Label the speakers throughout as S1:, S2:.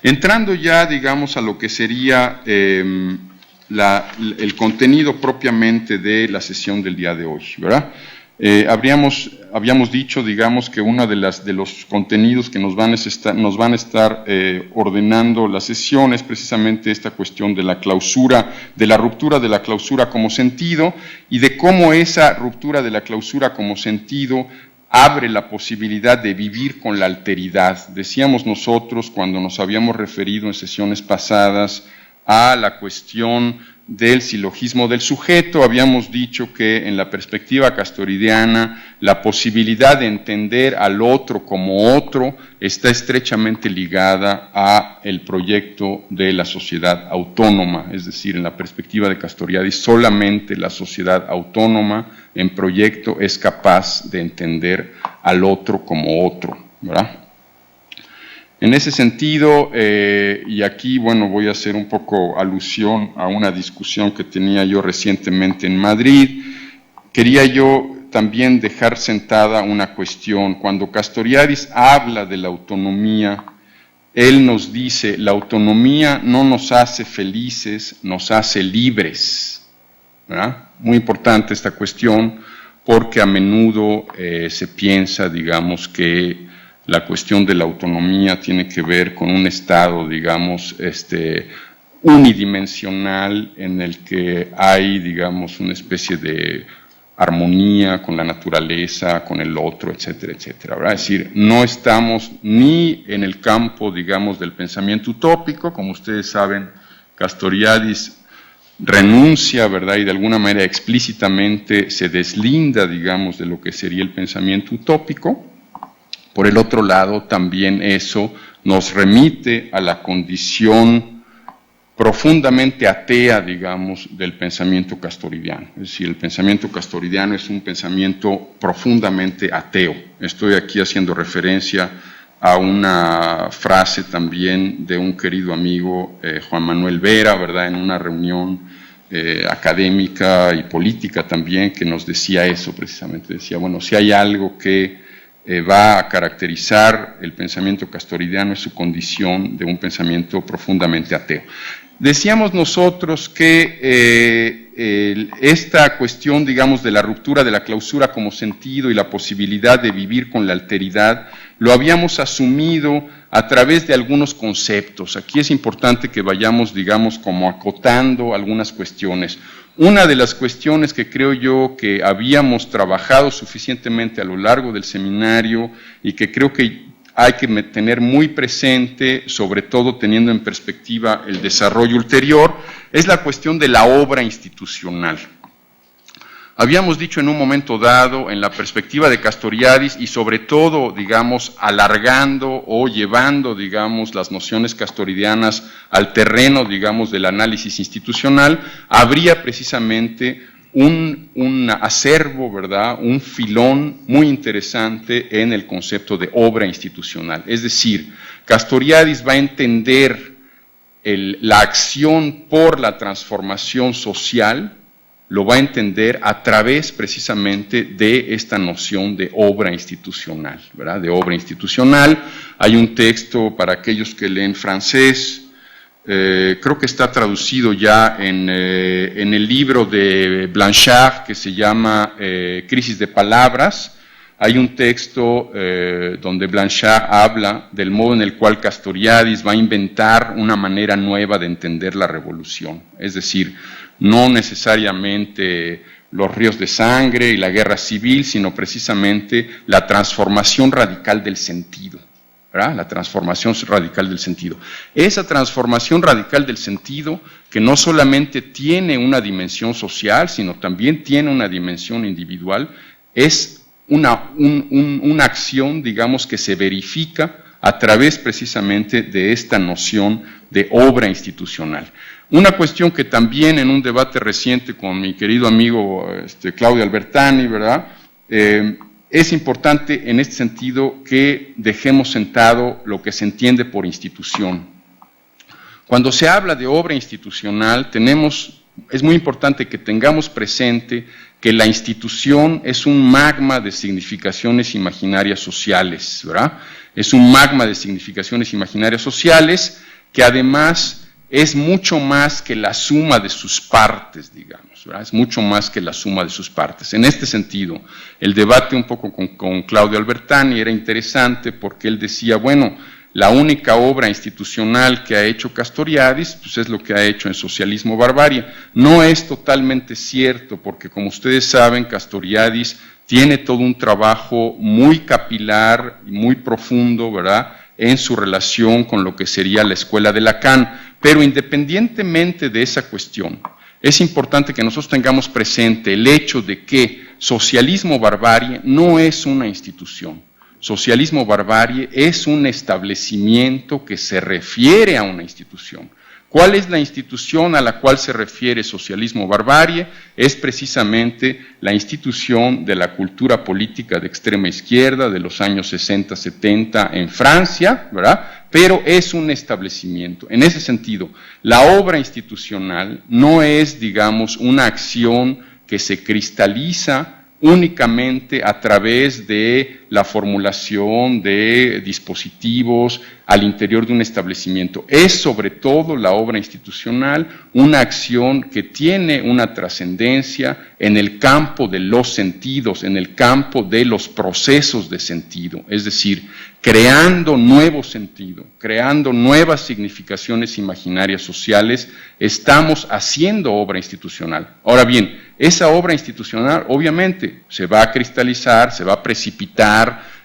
S1: Entrando ya, digamos, a lo que sería el contenido propiamente de la sesión del día de hoy, ¿verdad? Habíamos dicho, digamos, que uno de los contenidos que nos van a estar ordenando la sesión es precisamente esta cuestión de la clausura, de la ruptura de la clausura como sentido y de cómo esa ruptura de la clausura como sentido abre la posibilidad de vivir con la alteridad. Decíamos nosotros, cuando nos habíamos referido en sesiones pasadas a la cuestión del silogismo del sujeto, habíamos dicho que en la perspectiva castoridiana la posibilidad de entender al otro como otro está estrechamente ligada a el proyecto de la sociedad autónoma, es decir, en la perspectiva de Castoriadis solamente la sociedad autónoma en proyecto es capaz de entender al otro como otro, ¿verdad? En ese sentido, y aquí, bueno, voy a hacer un poco alusión a una discusión que tenía yo recientemente en Madrid, quería yo también dejar sentada una cuestión. Cuando Castoriadis habla de la autonomía, él nos dice, la autonomía no nos hace felices, nos hace libres, ¿verdad? Muy importante esta cuestión, porque a menudo se piensa, digamos, que la cuestión de la autonomía tiene que ver con un estado, digamos, unidimensional en el que hay, digamos, una especie de armonía con la naturaleza, con el otro, etcétera, etcétera, ¿verdad? Es decir, no estamos ni en el campo, digamos, del pensamiento utópico, como ustedes saben, Castoriadis renuncia, ¿verdad? Y de alguna manera explícitamente se deslinda, digamos, de lo que sería el pensamiento utópico. Por el otro lado, también eso nos remite a la condición profundamente atea, digamos, del pensamiento castoridiano. Es decir, el pensamiento castoridiano es un pensamiento profundamente ateo. Estoy aquí haciendo referencia a una frase también de un querido amigo, Juan Manuel Vera, ¿verdad?, en una reunión académica y política también, que nos decía eso precisamente. Decía, bueno, si hay algo que va a caracterizar el pensamiento castoridiano es su condición de un pensamiento profundamente ateo. Decíamos nosotros que esta cuestión, digamos, de la ruptura de la clausura como sentido y la posibilidad de vivir con la alteridad, lo habíamos asumido a través de algunos conceptos. Aquí es importante que vayamos, digamos, como acotando algunas cuestiones. Una de las cuestiones que creo yo que habíamos trabajado suficientemente a lo largo del seminario y que creo que hay que tener muy presente, sobre todo teniendo en perspectiva el desarrollo ulterior, es la cuestión de la obra institucional. Habíamos dicho en un momento dado, en la perspectiva de Castoriadis, y sobre todo, digamos, alargando o llevando, digamos, las nociones castoridianas al terreno, digamos, del análisis institucional, habría precisamente un acervo, ¿verdad?, un filón muy interesante en el concepto de obra institucional. Es decir, Castoriadis va a entender la acción por la transformación social, lo va a entender a través precisamente de esta noción de obra institucional, ¿verdad?, de obra institucional. Hay un texto para aquellos que leen francés, creo que está traducido ya en el libro de Blanchard que se llama Crisis de Palabras. Hay un texto donde Blanchard habla del modo en el cual Castoriadis va a inventar una manera nueva de entender la revolución. Es decir, no necesariamente los ríos de sangre y la guerra civil, sino precisamente la transformación radical del sentido. ¿Verdad? La transformación radical del sentido. Esa transformación radical del sentido, que no solamente tiene una dimensión social, sino también tiene una dimensión individual, es una acción, digamos, que se verifica a través precisamente de esta noción de obra institucional. Una cuestión que también en un debate reciente con mi querido amigo Claudio Albertani, ¿verdad?, es importante en este sentido que dejemos sentado lo que se entiende por institución. Cuando se habla de obra institucional, tenemos es muy importante que tengamos presente que la institución es un magma de significaciones imaginarias sociales, ¿verdad? Es un magma de significaciones imaginarias sociales que además es mucho más que la suma de sus partes, digamos, ¿verdad? Es mucho más que la suma de sus partes. En este sentido, el debate un poco con Claudio Albertani era interesante porque él decía, bueno, la única obra institucional que ha hecho Castoriadis, pues es lo que ha hecho en Socialismo Barbarie. No es totalmente cierto, porque como ustedes saben, Castoriadis tiene todo un trabajo muy capilar y muy profundo, ¿verdad?, en su relación con lo que sería la escuela de Lacan. Pero independientemente de esa cuestión, es importante que nosotros tengamos presente el hecho de que Socialismo Barbarie no es una institución. Socialismo Barbarie es un establecimiento que se refiere a una institución. ¿Cuál es la institución a la cual se refiere Socialismo Barbarie? Es precisamente la institución de la cultura política de extrema izquierda de los años 60-70 en Francia, ¿verdad? Pero es un establecimiento. En ese sentido, la obra institucional no es, digamos, una acción que se cristaliza únicamente a través de la formulación de dispositivos al interior de un establecimiento. Es sobre todo la obra institucional una acción que tiene una trascendencia en el campo de los sentidos, en el campo de los procesos de sentido, es decir, creando nuevo sentido, creando nuevas significaciones imaginarias sociales, estamos haciendo obra institucional. Ahora bien, esa obra institucional obviamente se va a cristalizar, se va a precipitar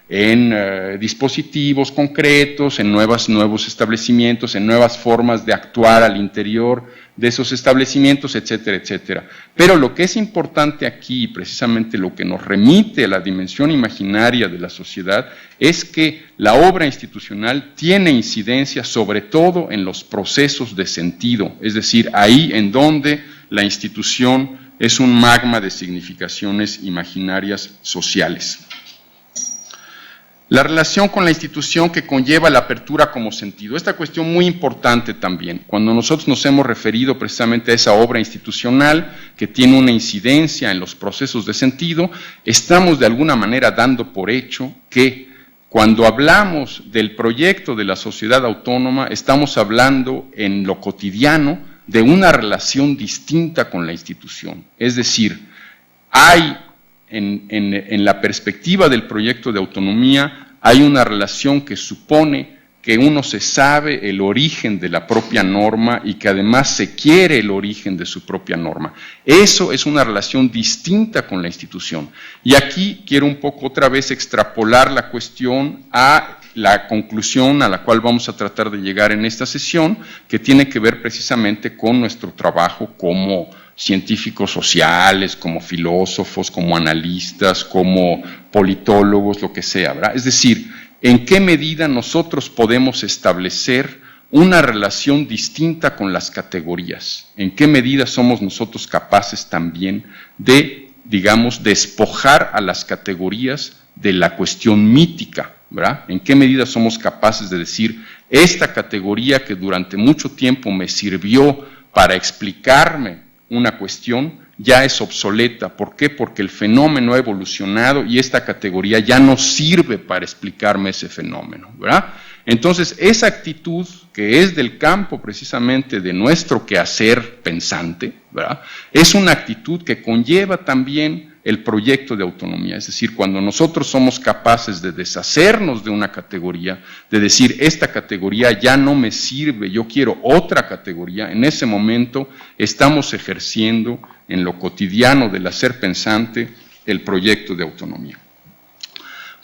S1: en dispositivos concretos, en nuevos establecimientos, en nuevas formas de actuar al interior de esos establecimientos, etcétera, etcétera. Pero lo que es importante aquí, precisamente lo que nos remite a la dimensión imaginaria de la sociedad, es que la obra institucional tiene incidencia sobre todo en los procesos de sentido, es decir, ahí en donde la institución es un magma de significaciones imaginarias sociales. La relación con la institución que conlleva la apertura como sentido. Esta cuestión muy importante también. Cuando nosotros nos hemos referido precisamente a esa obra institucional que tiene una incidencia en los procesos de sentido, estamos de alguna manera dando por hecho que cuando hablamos del proyecto de la sociedad autónoma, estamos hablando en lo cotidiano de una relación distinta con la institución. Es decir, hay en la perspectiva del proyecto de autonomía, hay una relación que supone que uno se sabe el origen de la propia norma y que además se quiere el origen de su propia norma. Eso es una relación distinta con la institución. Y aquí quiero un poco otra vez extrapolar la cuestión a la conclusión a la cual vamos a tratar de llegar en esta sesión, que tiene que ver precisamente con nuestro trabajo como científicos sociales, como filósofos, como analistas, como politólogos, lo que sea, ¿verdad? Es decir, ¿en qué medida nosotros podemos establecer una relación distinta con las categorías? ¿En qué medida somos nosotros capaces también de, digamos, despojar a las categorías de la cuestión mítica, ¿verdad? ¿En qué medida somos capaces de decir, esta categoría que durante mucho tiempo me sirvió para explicarme una cuestión, ya es obsoleta? ¿Por qué? Porque el fenómeno ha evolucionado y esta categoría ya no sirve para explicarme ese fenómeno, ¿verdad? Entonces, esa actitud que es del campo precisamente de nuestro quehacer pensante, ¿verdad?, es una actitud que conlleva también el proyecto de autonomía. Es decir, cuando nosotros somos capaces de deshacernos de una categoría, de decir, esta categoría ya no me sirve, yo quiero otra categoría, en ese momento estamos ejerciendo en lo cotidiano del hacer pensante el proyecto de autonomía.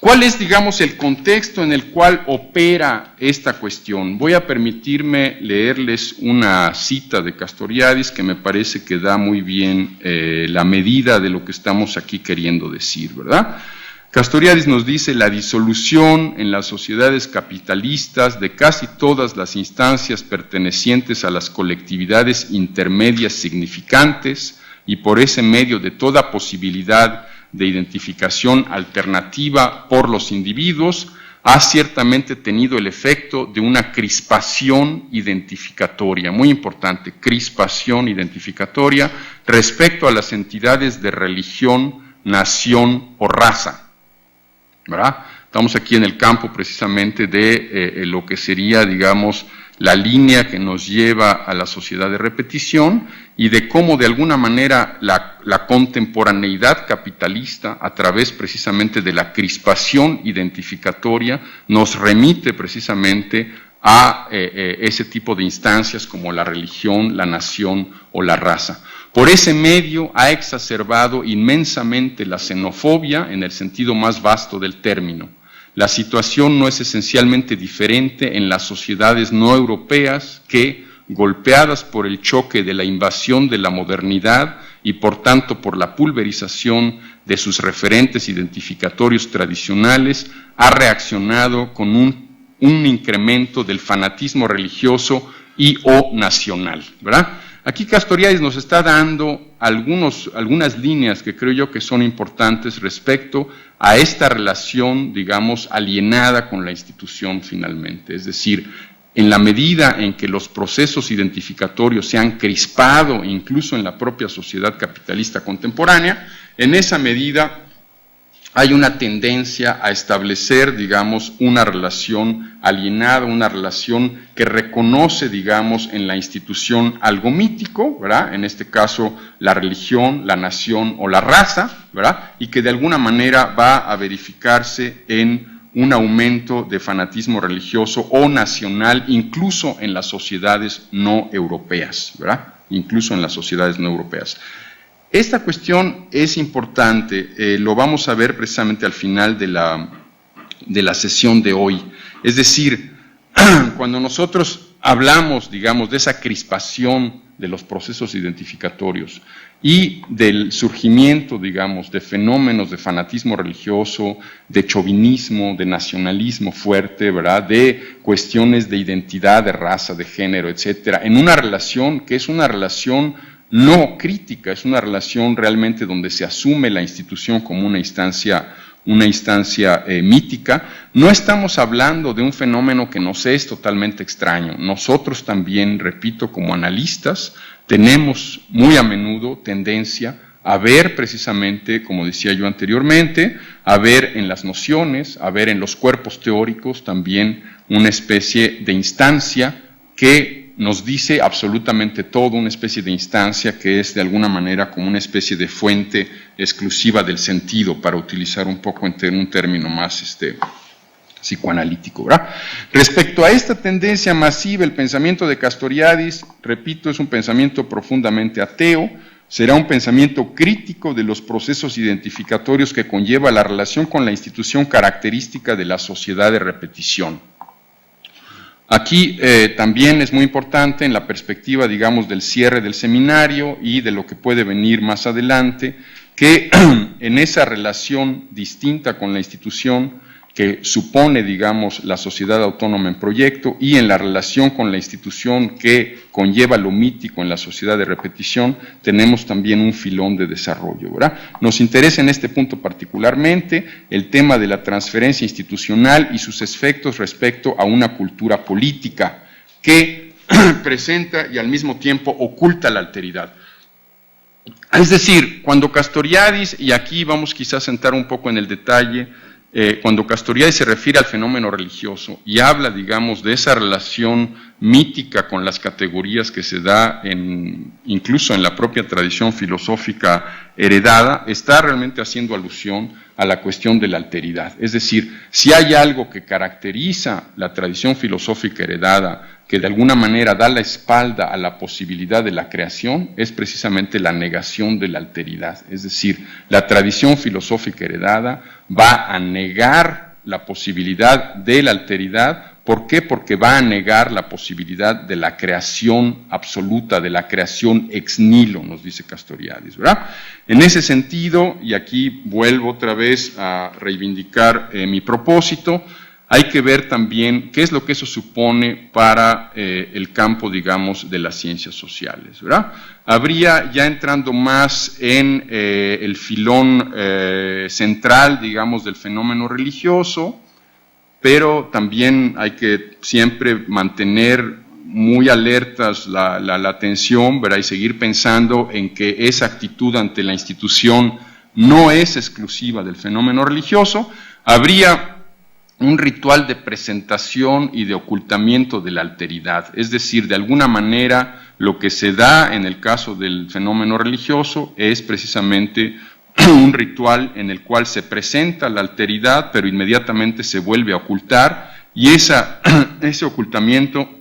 S1: ¿Cuál es, digamos, el contexto en el cual opera esta cuestión? Voy a permitirme leerles una cita de Castoriadis que me parece que da muy bien la medida de lo que estamos aquí queriendo decir, ¿verdad? Castoriadis nos dice: la disolución en las sociedades capitalistas de casi todas las instancias pertenecientes a las colectividades intermedias significantes y por ese medio de toda posibilidad de identificación alternativa por los individuos, ha ciertamente tenido el efecto de una crispación identificatoria, muy importante, crispación identificatoria respecto a las entidades de religión, nación o raza, ¿verdad? Estamos aquí en el campo precisamente de lo que sería, digamos, la línea que nos lleva a la sociedad de repetición y de cómo de alguna manera la contemporaneidad capitalista, a través precisamente de la crispación identificatoria, nos remite precisamente a ese tipo de instancias como la religión, la nación o la raza. Por ese medio ha exacerbado inmensamente la xenofobia en el sentido más vasto del término. La situación no es esencialmente diferente en las sociedades no europeas que, golpeadas por el choque de la invasión de la modernidad y por tanto por la pulverización de sus referentes identificatorios tradicionales, ha reaccionado con un incremento del fanatismo religioso y o nacional, ¿verdad? Aquí Castoriadis nos está dando algunas líneas que creo yo que son importantes respecto a esta relación, digamos, alienada con la institución finalmente. Es decir, en la medida en que los procesos identificatorios se han crispado, incluso en la propia sociedad capitalista contemporánea, en esa medida hay una tendencia a establecer, digamos, una relación alienada, una relación que reconoce, digamos, en la institución algo mítico, ¿verdad? En este caso, la religión, la nación o la raza, ¿verdad? Y que de alguna manera va a verificarse en un aumento de fanatismo religioso o nacional, incluso en las sociedades no europeas, ¿verdad? Incluso en las sociedades no europeas. Esta cuestión es importante, lo vamos a ver precisamente al final de la sesión de hoy. Es decir, cuando nosotros hablamos, digamos, de esa crispación de los procesos identificatorios y del surgimiento, digamos, de fenómenos de fanatismo religioso, de chauvinismo, de nacionalismo fuerte, ¿verdad?, de cuestiones de identidad, de raza, de género, etcétera, en una relación que es una relación no crítica, es una relación realmente donde se asume la institución como una instancia mítica. No estamos hablando de un fenómeno que nos es totalmente extraño. Nosotros también, repito, como analistas, tenemos muy a menudo tendencia a ver precisamente, como decía yo anteriormente, a ver en las nociones, a ver en los cuerpos teóricos también una especie de instancia que nos dice absolutamente todo, una especie de instancia que es de alguna manera como una especie de fuente exclusiva del sentido, para utilizar un poco en un término más psicoanalítico, ¿verdad? Respecto a esta tendencia masiva, el pensamiento de Castoriadis, repito, es un pensamiento profundamente ateo, será un pensamiento crítico de los procesos identificatorios que conlleva la relación con la institución característica de la sociedad de repetición. Aquí también es muy importante en la perspectiva, digamos, del cierre del seminario y de lo que puede venir más adelante, que en esa relación distinta con la institución que supone, digamos, la sociedad autónoma en proyecto y en la relación con la institución que conlleva lo mítico en la sociedad de repetición, tenemos también un filón de desarrollo, ¿verdad? Nos interesa en este punto particularmente el tema de la transferencia institucional y sus efectos respecto a una cultura política que presenta y al mismo tiempo oculta la alteridad. Es decir, cuando Castoriadis, y aquí vamos quizás a entrar un poco en el detalle, cuando Castoriadis se refiere al fenómeno religioso y habla, digamos, de esa relación mítica con las categorías que se da incluso en la propia tradición filosófica heredada, está realmente haciendo alusión a la cuestión de la alteridad. Es decir, si hay algo que caracteriza la tradición filosófica heredada, que de alguna manera da la espalda a la posibilidad de la creación, es precisamente la negación de la alteridad. Es decir, la tradición filosófica heredada va a negar la posibilidad de la alteridad. ¿Por qué? Porque va a negar la posibilidad de la creación absoluta, de la creación ex nihilo, nos dice Castoriadis, ¿verdad? En ese sentido, y aquí vuelvo otra vez a reivindicar mi propósito, hay que ver también qué es lo que eso supone para el campo, digamos, de las ciencias sociales, ¿verdad? Habría, ya entrando más en el filón central, digamos, del fenómeno religioso, pero también hay que siempre mantener muy alertas la atención, ¿verdad? Y seguir pensando en que esa actitud ante la institución no es exclusiva del fenómeno religioso. Habría un ritual de presentación y de ocultamiento de la alteridad, es decir, de alguna manera lo que se da en el caso del fenómeno religioso es precisamente un ritual en el cual se presenta la alteridad, pero inmediatamente se vuelve a ocultar, y ese ocultamiento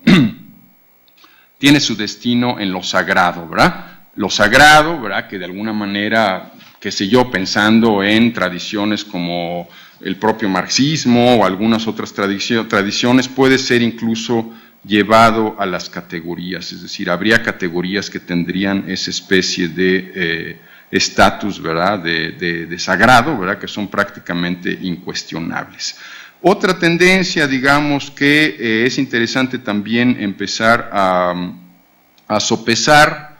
S1: tiene su destino en lo sagrado, ¿verdad? Lo sagrado, ¿verdad? Que de alguna manera, qué sé yo, pensando en tradiciones como el propio marxismo o algunas otras tradiciones, puede ser incluso llevado a las categorías, es decir, habría categorías que tendrían esa especie de estatus, ¿verdad?, de sagrado, ¿verdad?, que son prácticamente incuestionables. Otra tendencia, digamos, que es interesante también empezar a sopesar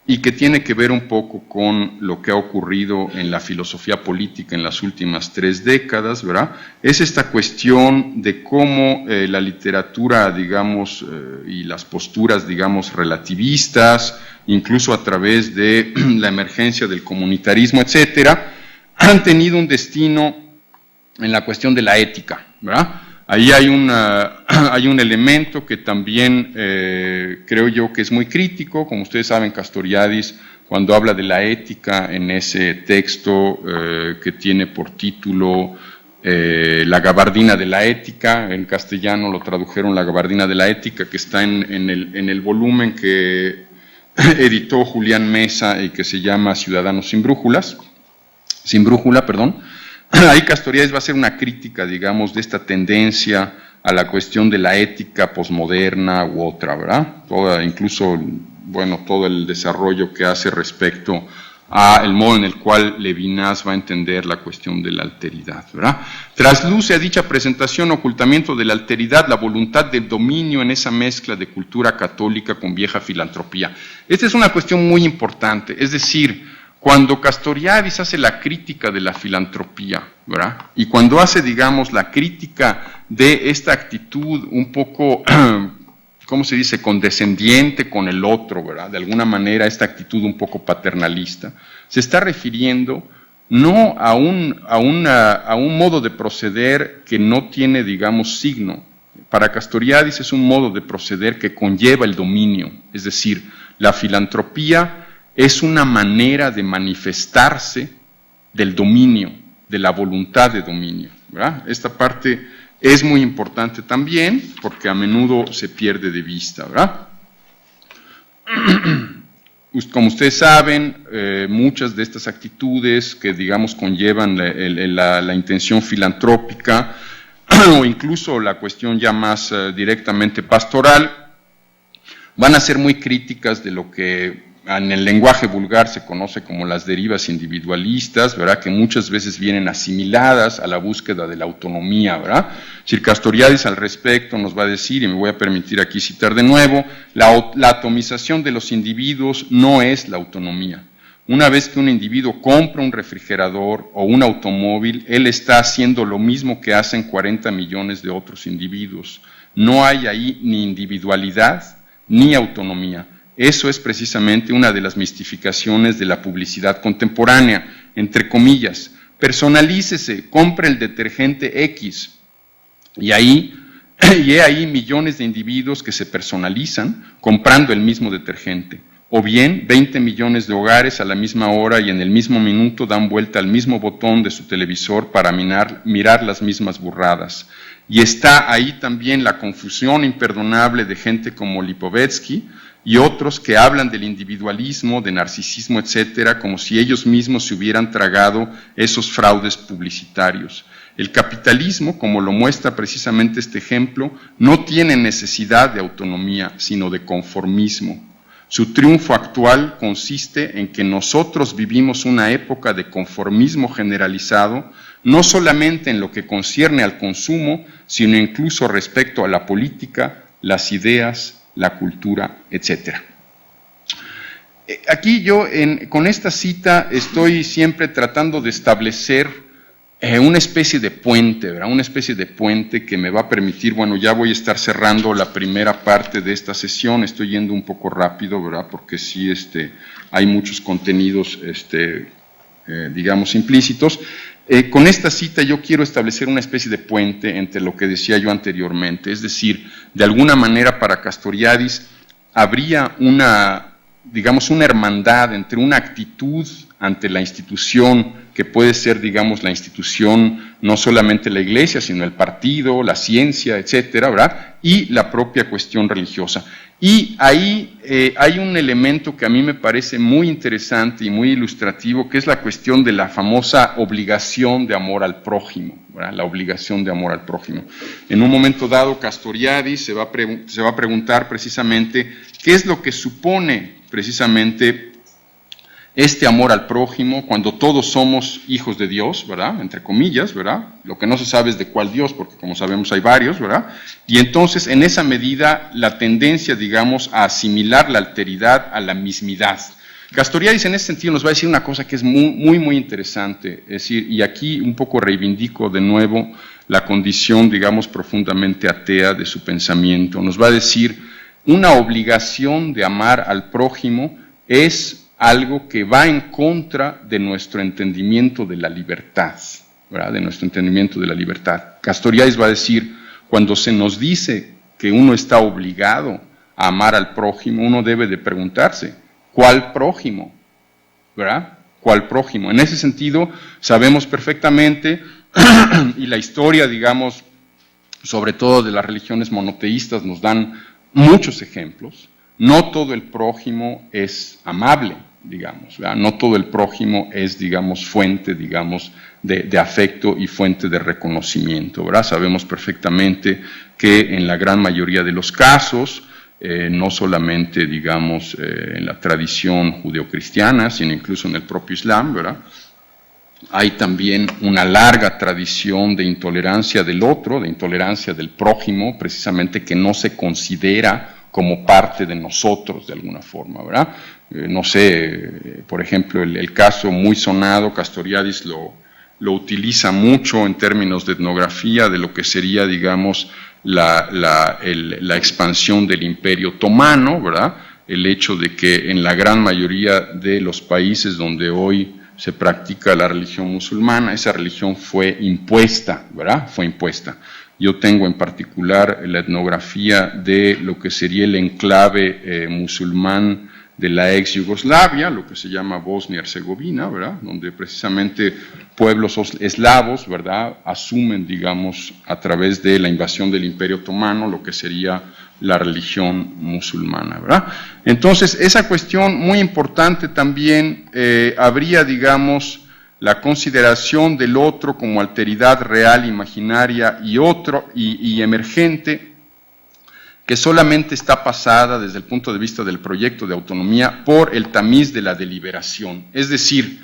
S1: y que tiene que ver un poco con lo que ha ocurrido en la filosofía política en las últimas 3 décadas, ¿verdad?, es esta cuestión de cómo la literatura, digamos, y las posturas, digamos, relativistas, incluso a través de la emergencia del comunitarismo, etcétera, han tenido un destino en la cuestión de la ética, ¿verdad? Ahí hay un elemento que también creo yo que es muy crítico. Como ustedes saben, Castoriadis, cuando habla de la ética en ese texto que tiene por título La gabardina de la ética, en castellano lo tradujeron La gabardina de la ética, que está en el volumen que editó Julián Mesa y que se llama Ciudadanos sin brújula, Ahí Castoriadis va a hacer una crítica, digamos, de esta tendencia a la cuestión de la ética posmoderna u otra, ¿verdad? Incluso, bueno, todo el desarrollo que hace respecto a el modo en el cual Levinas va a entender la cuestión de la alteridad, ¿verdad? Trasluce a dicha presentación ocultamiento de la alteridad, la voluntad del dominio en esa mezcla de cultura católica con vieja filantropía. Esta es una cuestión muy importante, es decir, cuando Castoriadis hace la crítica de la filantropía, ¿verdad?, y cuando hace, digamos, la crítica de esta actitud un poco, ¿cómo se dice?, condescendiente con el otro, ¿verdad?, de alguna manera esta actitud un poco paternalista, se está refiriendo no a un modo de proceder que no tiene, digamos, signo. Para Castoriadis es un modo de proceder que conlleva el dominio, es decir, la filantropía es una manera de manifestarse del dominio, de la voluntad de dominio, ¿verdad? Esta parte es muy importante también porque a menudo se pierde de vista, ¿verdad? Como ustedes saben, muchas de estas actitudes que, digamos, conllevan la intención filantrópica o incluso la cuestión ya más directamente pastoral, van a ser muy críticas de lo que en el lenguaje vulgar se conoce como las derivas individualistas, ¿verdad?, que muchas veces vienen asimiladas a la búsqueda de la autonomía, ¿verdad? Sir Castoriadis al respecto nos va a decir, y me voy a permitir aquí citar de nuevo, la atomización de los individuos no es la autonomía. Una vez que un individuo compra un refrigerador o un automóvil, él está haciendo lo mismo que hacen 40 millones de otros individuos. No hay ahí ni individualidad ni autonomía. Eso es precisamente una de las mistificaciones de la publicidad contemporánea, entre comillas. Personalícese, compre el detergente X, y he ahí millones de individuos que se personalizan comprando el mismo detergente. O bien, 20 millones de hogares a la misma hora y en el mismo minuto dan vuelta al mismo botón de su televisor para mirar las mismas burradas. Y está ahí también la confusión imperdonable de gente como Lipovetsky y otros que hablan del individualismo, de narcisismo, etcétera, como si ellos mismos se hubieran tragado esos fraudes publicitarios. El capitalismo, como lo muestra precisamente este ejemplo, no tiene necesidad de autonomía, sino de conformismo. Su triunfo actual consiste en que nosotros vivimos una época de conformismo generalizado, no solamente en lo que concierne al consumo, sino incluso respecto a la política, las ideas, la cultura, etcétera. Aquí yo, con esta cita, estoy siempre tratando de establecer una especie de puente, ¿verdad? Una especie de puente que me va a permitir, bueno, ya voy a estar cerrando la primera parte de esta sesión, estoy yendo un poco rápido, ¿verdad? Porque sí, hay muchos contenidos, digamos, implícitos. Con esta cita yo quiero establecer una especie de puente entre lo que decía yo anteriormente, es decir, de alguna manera para Castoriadis habría digamos, una hermandad entre una actitud ante la institución que puede ser, digamos, la institución, no solamente la iglesia, sino el partido, la ciencia, etcétera, ¿verdad? Y la propia cuestión religiosa. Y ahí hay un elemento que a mí me parece muy interesante y muy ilustrativo, que es la cuestión de la famosa obligación de amor al prójimo, ¿verdad? La obligación de amor al prójimo. En un momento dado, Castoriadis se va a preguntar precisamente qué es lo que supone precisamente este amor al prójimo, cuando todos somos hijos de Dios, ¿verdad? Entre comillas, ¿verdad? Lo que no se sabe es de cuál Dios, porque como sabemos hay varios, ¿verdad? Y entonces, en esa medida, la tendencia, digamos, a asimilar la alteridad a la mismidad. Castoriadis en ese sentido nos va a decir una cosa que es muy, muy, muy interesante, es decir, y aquí un poco reivindico de nuevo la condición, digamos, profundamente atea de su pensamiento. Nos va a decir, una obligación de amar al prójimo es algo que va en contra de nuestro entendimiento de la libertad, ¿verdad? De nuestro entendimiento de la libertad. Castoriadis va a decir, cuando se nos dice que uno está obligado a amar al prójimo, uno debe de preguntarse, ¿cuál prójimo? ¿Verdad? ¿Cuál prójimo? En ese sentido, sabemos perfectamente, y la historia, digamos, sobre todo de las religiones monoteístas, nos dan muchos ejemplos. No todo el prójimo es amable, digamos, ¿verdad? No todo el prójimo es, digamos, fuente, digamos, de afecto y fuente de reconocimiento, ¿verdad? Sabemos perfectamente que en la gran mayoría de los casos, no solamente, digamos, en la tradición judeocristiana, sino incluso en el propio Islam, ¿verdad? Hay también una larga tradición de intolerancia del otro, de intolerancia del prójimo, precisamente que no se considera como parte de nosotros de alguna forma, ¿verdad? No sé, por ejemplo, el caso muy sonado, Castoriadis lo utiliza mucho en términos de etnografía, de lo que sería, digamos, la expansión del Imperio Otomano, ¿verdad? El hecho de que en la gran mayoría de los países donde hoy se practica la religión musulmana, esa religión fue impuesta, ¿verdad? Fue impuesta. Yo tengo en particular la etnografía de lo que sería el enclave musulmán de la ex Yugoslavia, lo que se llama Bosnia y Herzegovina, ¿verdad? Donde precisamente pueblos eslavos, ¿verdad?, asumen, digamos, a través de la invasión del Imperio Otomano, lo que sería la religión musulmana, ¿verdad? Entonces, esa cuestión muy importante también habría, digamos, la consideración del otro como alteridad real, imaginaria y emergente, que solamente está pasada desde el punto de vista del proyecto de autonomía por el tamiz de la deliberación. Es decir,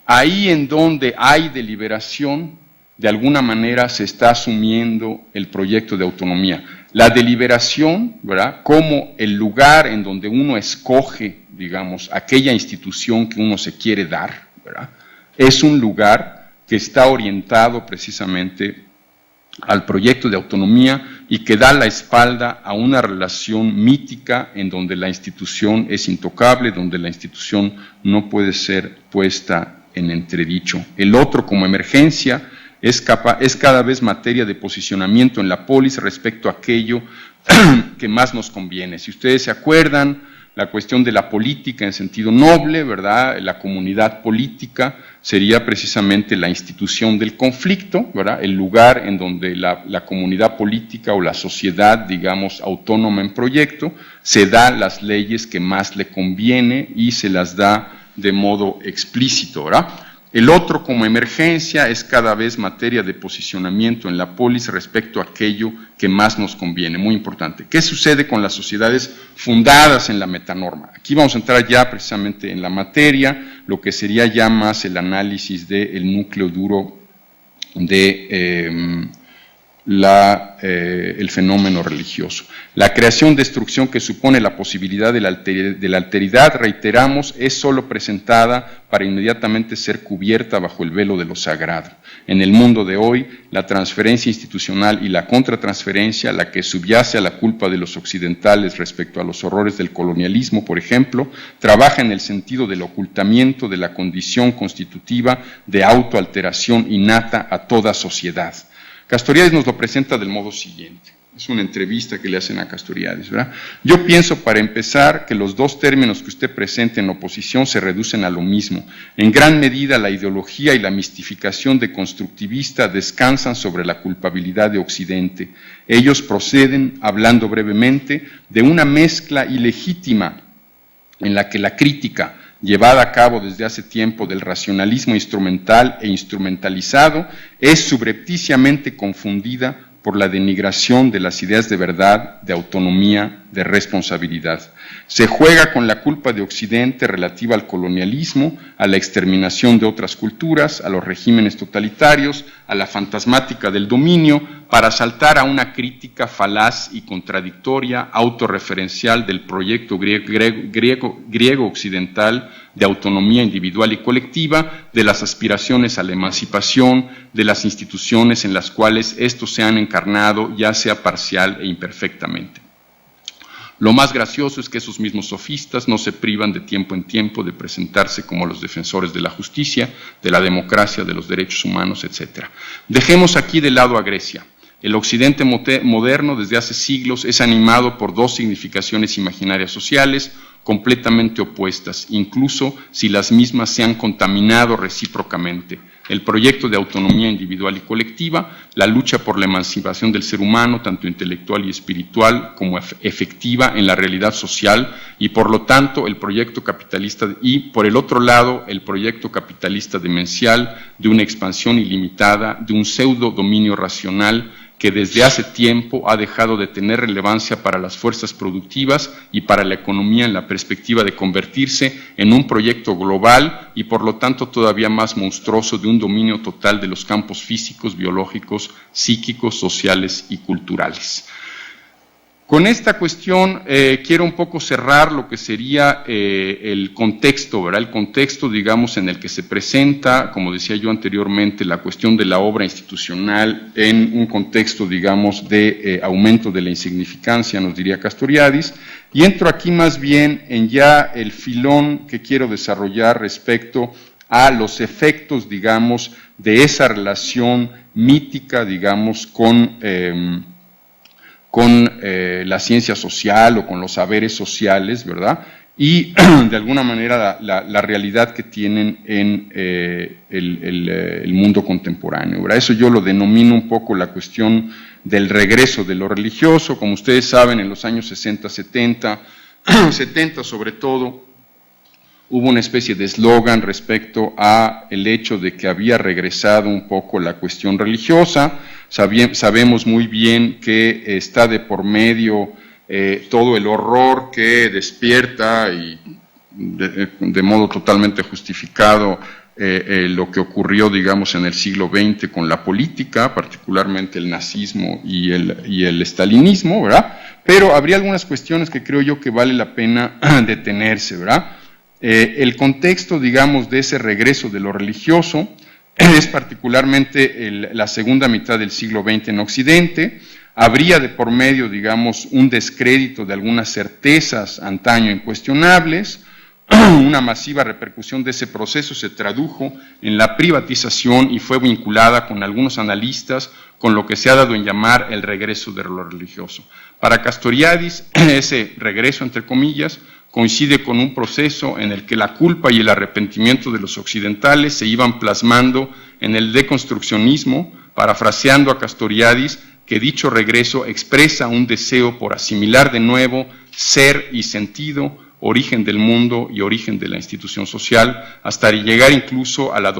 S1: ahí en donde hay deliberación, de alguna manera se está asumiendo el proyecto de autonomía. La deliberación, ¿verdad?, como el lugar en donde uno escoge, digamos, aquella institución que uno se quiere dar, ¿verdad?, es un lugar que está orientado precisamente al proyecto de autonomía y que da la espalda a una relación mítica en donde la institución es intocable, donde la institución no puede ser puesta en entredicho. El otro, como emergencia, es cada vez materia de posicionamiento en la polis respecto a aquello que más nos conviene. Si ustedes se acuerdan, la cuestión de la política en sentido noble, ¿verdad?, la comunidad política sería precisamente la institución del conflicto, ¿verdad?, el lugar en donde la comunidad política o la sociedad, digamos, autónoma en proyecto, se da las leyes que más le conviene y se las da de modo explícito, ¿verdad? El otro, como emergencia, es cada vez materia de posicionamiento en la polis respecto a aquello que más nos conviene, muy importante. ¿Qué sucede con las sociedades fundadas en la metanorma? Aquí vamos a entrar ya precisamente en la materia, lo que sería ya más el análisis del núcleo duro de el fenómeno religioso. La creación-destrucción que supone la posibilidad de la alteridad, reiteramos, es sólo presentada para inmediatamente ser cubierta bajo el velo de lo sagrado. En el mundo de hoy, la transferencia institucional y la contratransferencia, la que subyace a la culpa de los occidentales respecto a los horrores del colonialismo, por ejemplo, trabaja en el sentido del ocultamiento de la condición constitutiva de autoalteración innata a toda sociedad. Castoriadis nos lo presenta del modo siguiente. Es una entrevista que le hacen a Castoriadis, ¿verdad? Yo pienso, para empezar, que los dos términos que usted presenta en oposición se reducen a lo mismo. En gran medida, la ideología y la mistificación deconstructivista descansan sobre la culpabilidad de Occidente. Ellos proceden, hablando brevemente, de una mezcla ilegítima en la que la crítica, llevada a cabo desde hace tiempo del racionalismo instrumental e instrumentalizado, es subrepticiamente confundida por la denigración de las ideas de verdad, de autonomía, de responsabilidad. Se juega con la culpa de Occidente relativa al colonialismo, a la exterminación de otras culturas, a los regímenes totalitarios, a la fantasmática del dominio, para saltar a una crítica falaz y contradictoria, autorreferencial del proyecto griego occidental de autonomía individual y colectiva, de las aspiraciones a la emancipación, de las instituciones en las cuales estos se han encarnado, ya sea parcial e imperfectamente. Lo más gracioso es que esos mismos sofistas no se privan de tiempo en tiempo de presentarse como los defensores de la justicia, de la democracia, de los derechos humanos, etc. Dejemos aquí de lado a Grecia. El Occidente moderno desde hace siglos es animado por dos significaciones imaginarias sociales completamente opuestas, incluso si las mismas se han contaminado recíprocamente. El proyecto de autonomía individual y colectiva, la lucha por la emancipación del ser humano, tanto intelectual y espiritual como efectiva en la realidad social, y por lo tanto el proyecto capitalista, y por el otro lado el proyecto capitalista demencial de una expansión ilimitada, de un pseudo dominio racional que desde hace tiempo ha dejado de tener relevancia para las fuerzas productivas y para la economía en la perspectiva de convertirse en un proyecto global y por lo tanto todavía más monstruoso de un dominio total de los campos físicos, biológicos, psíquicos, sociales y culturales. Con esta cuestión quiero un poco cerrar lo que sería el contexto, ¿verdad? El contexto, digamos, en el que se presenta, como decía yo anteriormente, la cuestión de la obra institucional en un contexto, digamos, de aumento de la insignificancia, nos diría Castoriadis, y entro aquí más bien en ya el filón que quiero desarrollar respecto a los efectos, digamos, de esa relación mítica, digamos, con la ciencia social o con los saberes sociales, ¿verdad? Y de alguna manera la realidad que tienen en el mundo contemporáneo, ¿verdad? Eso yo lo denomino un poco la cuestión del regreso de lo religioso. Como ustedes saben, en los años 60, 70 sobre todo, hubo una especie de eslogan respecto a el hecho de que había regresado un poco la cuestión religiosa. Sabemos muy bien que está de por medio todo el horror que despierta y de modo totalmente justificado lo que ocurrió, digamos, en el siglo XX con la política, particularmente el nazismo y el estalinismo, ¿verdad? Pero habría algunas cuestiones que creo yo que vale la pena detenerse, ¿verdad? El contexto, digamos, de ese regreso de lo religioso es particularmente la segunda mitad del siglo XX en Occidente. Habría de por medio, digamos, un descrédito de algunas certezas antaño incuestionables. Una masiva repercusión de ese proceso se tradujo en la privatización y fue vinculada con algunos analistas con lo que se ha dado en llamar el regreso de lo religioso. Para Castoriadis, ese regreso, entre comillas, coincide con un proceso en el que la culpa y el arrepentimiento de los occidentales se iban plasmando en el deconstruccionismo, parafraseando a Castoriadis, que dicho regreso expresa un deseo por asimilar de nuevo ser y sentido, origen del mundo y origen de la institución social, hasta llegar incluso a la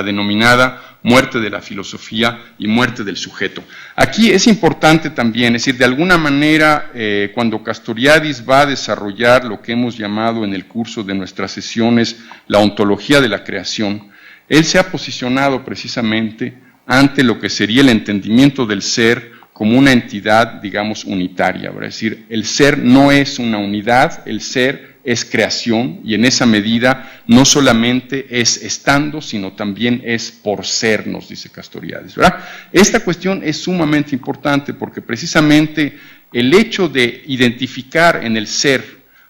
S1: denominada muerte de la filosofía y muerte del sujeto. Aquí es importante también, es decir, de alguna manera, cuando Castoriadis va a desarrollar lo que hemos llamado en el curso de nuestras sesiones la ontología de la creación, él se ha posicionado precisamente ante lo que sería el entendimiento del ser como una entidad, digamos, unitaria, ¿verdad? Es decir, el ser no es una unidad, el ser es creación, y en esa medida no solamente es estando, sino también es por ser, nos dice Castoriadis, ¿verdad? Esta cuestión es sumamente importante porque precisamente el hecho de identificar en el ser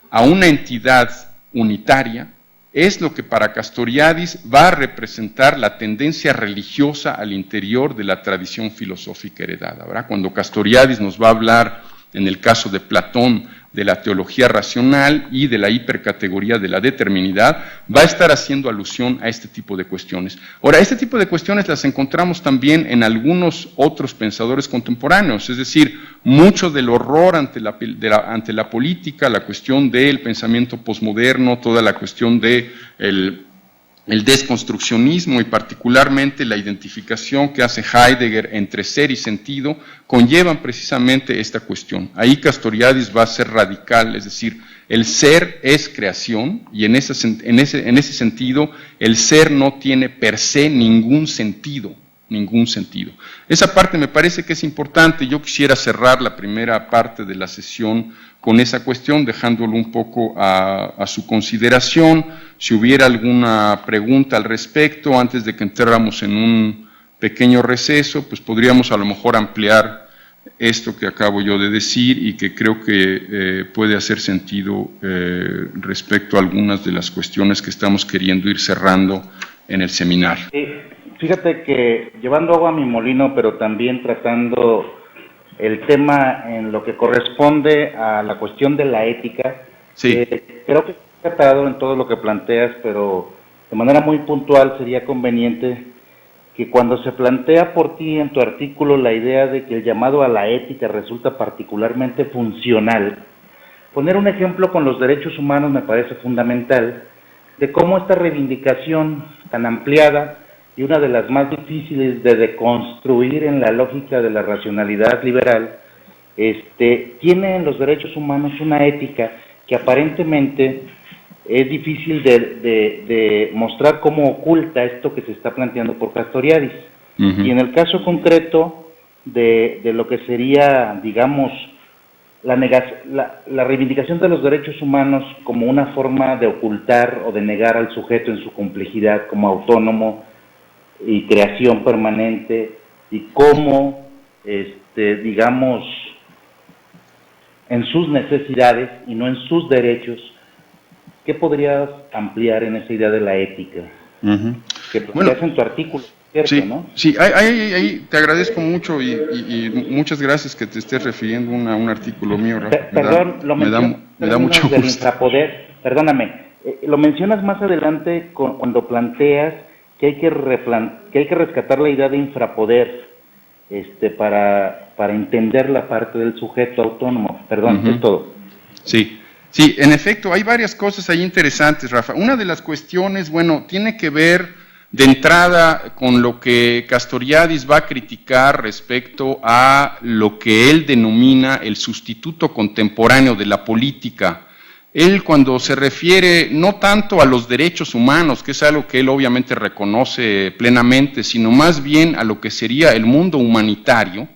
S1: a una entidad unitaria es lo que para Castoriadis va a representar la tendencia religiosa al interior de la tradición filosófica heredada, ¿verdad? Cuando Castoriadis nos va a hablar, en el caso de Platón, de la teología racional y de la hipercategoría de la determinidad, va a estar haciendo alusión a este tipo de cuestiones. Ahora, este tipo de cuestiones las encontramos también en algunos otros pensadores contemporáneos, es decir, mucho del horror ante la política, la cuestión del pensamiento posmoderno, toda la cuestión de el desconstruccionismo y particularmente la identificación que hace Heidegger entre ser y sentido, conllevan precisamente esta cuestión. Ahí Castoriadis va a ser radical, es decir, el ser es creación y en ese sentido el ser no tiene per se ningún sentido. Esa parte me parece que es importante. Yo quisiera cerrar la primera parte de la sesión con esa cuestión, dejándolo un poco a su consideración. Si hubiera alguna pregunta al respecto, antes de que entráramos en un pequeño receso, pues podríamos a lo mejor ampliar esto que acabo yo de decir y que creo que puede hacer sentido respecto a algunas de las cuestiones que estamos queriendo ir cerrando en el seminario.
S2: Fíjate que llevando agua a mi molino, pero también tratando el tema en lo que corresponde a la cuestión de la ética,
S1: sí.
S2: Creo que he tratado en todo lo que planteas, pero de manera muy puntual sería conveniente que cuando se plantea por ti en tu artículo la idea de que el llamado a la ética resulta particularmente funcional, poner un ejemplo con los derechos humanos me parece fundamental, de cómo esta reivindicación tan ampliada y una de las más difíciles de deconstruir en la lógica de la racionalidad liberal, tiene en los derechos humanos una ética que aparentemente es difícil de mostrar cómo oculta esto que se está planteando por Castoriadis. Uh-huh. Y en el caso concreto de lo que sería, digamos, la reivindicación de los derechos humanos como una forma de ocultar o de negar al sujeto en su complejidad como autónomo y creación permanente, y cómo, digamos, en sus necesidades y no en sus derechos, ¿qué podrías ampliar en esa idea de la ética? Uh-huh. Que planteas en tu artículo, ¿cierto?
S1: Sí,
S2: ¿no?
S1: Sí, ahí te agradezco mucho y muchas gracias que te estés refiriendo a un artículo mío, Rafa. Me da mucho gusto.
S2: Infrapoder, perdóname, lo mencionas más adelante cuando planteas que hay que rescatar la idea de infrapoder para entender la parte del sujeto autónomo. Perdón, uh-huh. Es todo.
S1: Sí, en efecto, hay varias cosas ahí interesantes, Rafa. Una de las cuestiones, tiene que ver de entrada con lo que Castoriadis va a criticar respecto a lo que él denomina el sustituto contemporáneo de la política. Él, cuando se refiere no tanto a los derechos humanos, que es algo que él obviamente reconoce plenamente, sino más bien a lo que sería el mundo humanitario,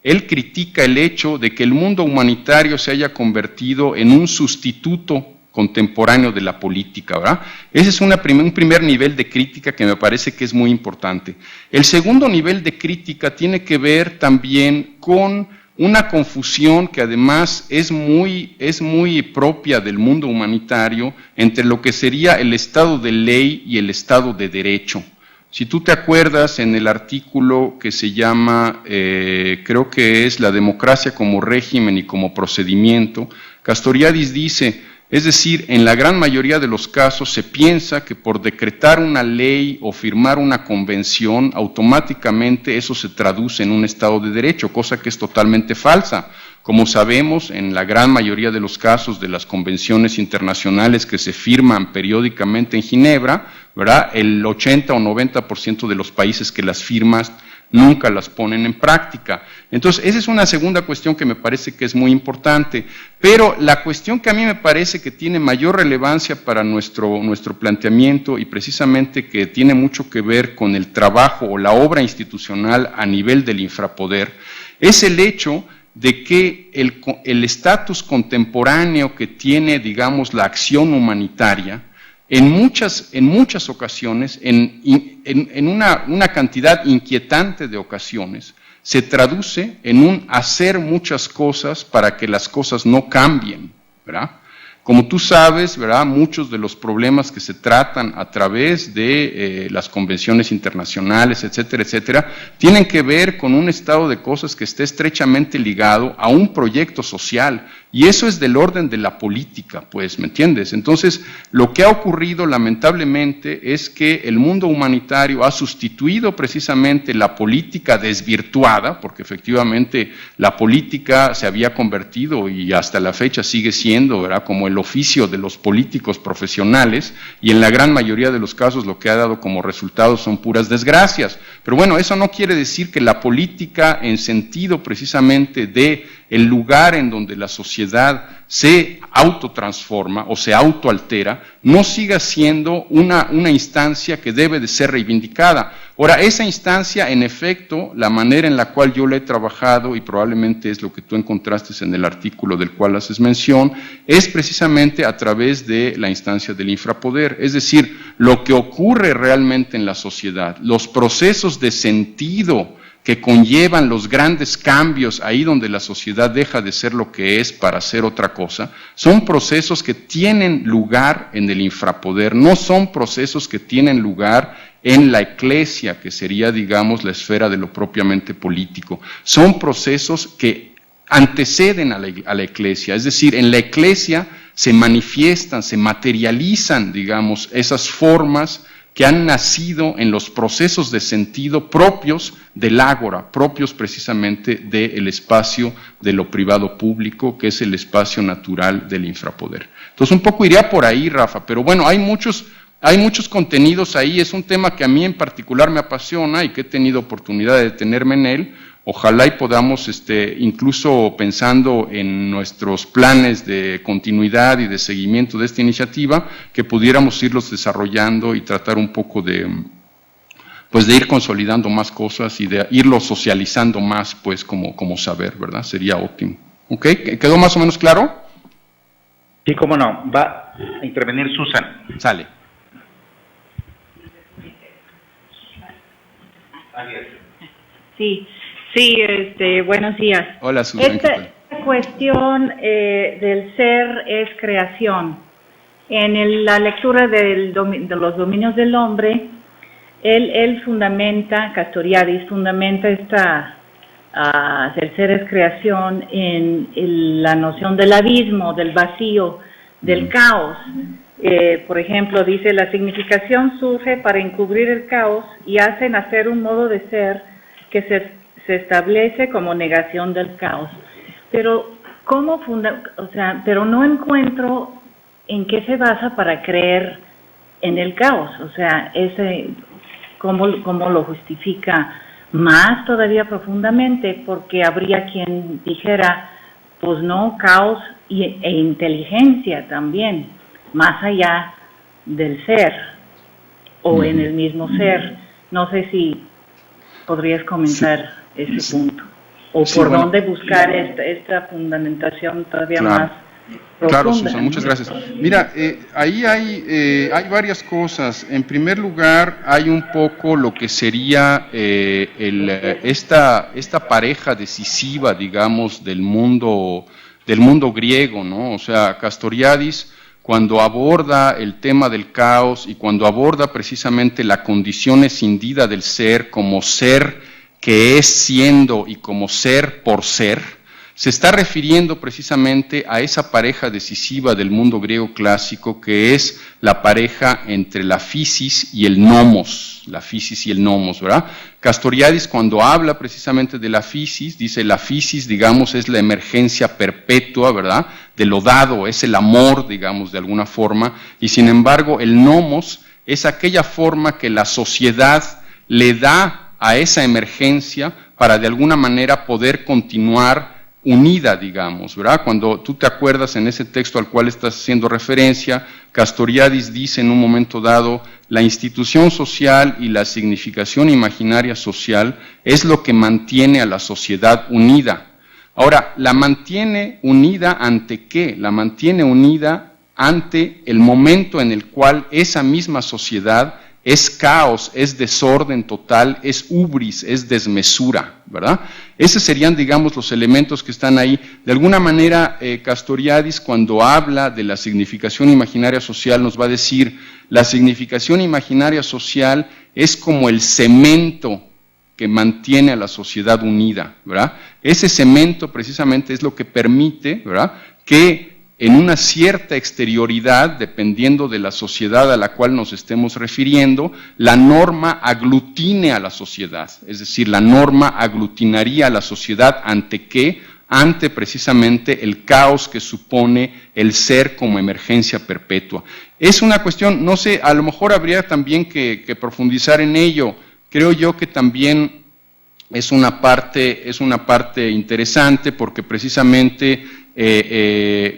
S1: él critica el hecho de que el mundo humanitario se haya convertido en un sustituto contemporáneo de la política, ¿verdad? Ese es un primer nivel de crítica que me parece que es muy importante. El segundo nivel de crítica tiene que ver también con una confusión que además es muy propia del mundo humanitario entre lo que sería el Estado de ley y el Estado de derecho. Si tú te acuerdas en el artículo que se llama, creo que es La democracia como régimen y como procedimiento, Castoriadis dice, es decir, en la gran mayoría de los casos se piensa que por decretar una ley o firmar una convención, automáticamente eso se traduce en un Estado de Derecho, cosa que es totalmente falsa. Como sabemos, en la gran mayoría de los casos de las convenciones internacionales que se firman periódicamente en Ginebra, ¿verdad? El 80 o 90% de los países que las firman nunca las ponen en práctica. Entonces, esa es una segunda cuestión que me parece que es muy importante, pero la cuestión que a mí me parece que tiene mayor relevancia para nuestro planteamiento y precisamente que tiene mucho que ver con el trabajo o la obra institucional a nivel del infrapoder, es el hecho de que el estatus contemporáneo que tiene, digamos, la acción humanitaria, en muchas ocasiones, en una cantidad inquietante de ocasiones, se traduce en un hacer muchas cosas para que las cosas no cambien, ¿verdad? Como tú sabes, ¿verdad?, muchos de los problemas que se tratan a través de las convenciones internacionales, etcétera, etcétera, tienen que ver con un estado de cosas que esté estrechamente ligado a un proyecto social, y eso es del orden de la política, pues, ¿me entiendes? Entonces, lo que ha ocurrido lamentablemente es que el mundo humanitario ha sustituido precisamente la política desvirtuada, porque efectivamente la política se había convertido y hasta la fecha sigue siendo, ¿verdad?, como el oficio de los políticos profesionales, y en la gran mayoría de los casos lo que ha dado como resultado son puras desgracias. Pero bueno, eso no quiere decir que la política, en sentido precisamente de el lugar en donde la sociedad se autotransforma o se autoaltera, no siga siendo una instancia que debe de ser reivindicada. Ahora, esa instancia, en efecto, la manera en la cual yo la he trabajado, y probablemente es lo que tú encontraste en el artículo del cual haces mención, es precisamente a través de la instancia del infrapoder, es decir, lo que ocurre realmente en la sociedad, los procesos de sentido que conllevan los grandes cambios ahí donde la sociedad deja de ser lo que es para ser otra cosa, son procesos que tienen lugar en el infrapoder, no son procesos que tienen lugar en la eclesia, que sería, digamos, la esfera de lo propiamente político. Son procesos que anteceden a la eclesia, es decir, en la eclesia se manifiestan, se materializan, digamos, esas formas que han nacido en los procesos de sentido propios del ágora, propios precisamente del espacio de lo privado público, que es el espacio natural del infrapoder. Entonces, un poco iría por ahí, Rafa, pero bueno, hay muchos contenidos ahí, es un tema que a mí en particular me apasiona y que he tenido oportunidad de detenerme en él. Ojalá y podamos, incluso pensando en nuestros planes de continuidad y de seguimiento de esta iniciativa, que pudiéramos irlos desarrollando y tratar un poco de ir consolidando más cosas y de irlos socializando más, pues, como saber, ¿verdad? Sería óptimo. ¿Ok? ¿Quedó más o menos claro?
S2: Sí, cómo no. Va a intervenir Susan.
S1: Sale.
S3: Sí. Sí, buenos días.
S1: Hola, Susan.
S3: Esta cuestión del ser es creación. En la lectura de los dominios del hombre, él fundamenta, Castoriadis fundamenta el ser es creación en la noción del abismo, del vacío, del caos. Por ejemplo, dice, la significación surge para encubrir el caos y hace nacer un modo de ser que se establece como negación del caos. Pero pero no encuentro en qué se basa para creer en el caos. O sea, cómo lo justifica más todavía profundamente, porque habría quien dijera, pues no, caos e inteligencia también, más allá del ser o en el mismo ser. No sé si podrías comentar ese punto, o por dónde buscar esta fundamentación todavía más profunda.
S1: Claro, Susan, muchas gracias. Mira, ahí hay varias cosas. En primer lugar, hay un poco lo que sería esta pareja decisiva, digamos, del mundo griego, ¿no? O sea, Castoriadis, cuando aborda el tema del caos y cuando aborda precisamente la condición escindida del ser como ser que es siendo y como ser por ser, se está refiriendo precisamente a esa pareja decisiva del mundo griego clásico que es la pareja entre la physis y el nomos, ¿verdad? Castoriadis, cuando habla precisamente de la physis, dice la physis, digamos, es la emergencia perpetua, ¿verdad?, de lo dado, es el amor, digamos, de alguna forma, y sin embargo el nomos es aquella forma que la sociedad le da a esa emergencia para de alguna manera poder continuar unida, digamos, ¿verdad? Cuando tú te acuerdas en ese texto al cual estás haciendo referencia, Castoriadis dice en un momento dado, la institución social y la significación imaginaria social es lo que mantiene a la sociedad unida. Ahora, ¿la mantiene unida ante qué? La mantiene unida ante el momento en el cual esa misma sociedad es caos, es desorden total, es ubris, es desmesura, ¿verdad? Esos serían, digamos, los elementos que están ahí. De alguna manera, Castoriadis, cuando habla de la significación imaginaria social, nos va a decir, la significación imaginaria social es como el cemento que mantiene a la sociedad unida, ¿verdad? Ese cemento precisamente es lo que permite, ¿verdad?, que en una cierta exterioridad, dependiendo de la sociedad a la cual nos estemos refiriendo, la norma aglutine a la sociedad, es decir, la norma aglutinaría a la sociedad ¿ante qué? Ante precisamente el caos que supone el ser como emergencia perpetua. Es una cuestión, no sé, a lo mejor habría también que profundizar en ello. Creo yo que también es una parte interesante porque precisamente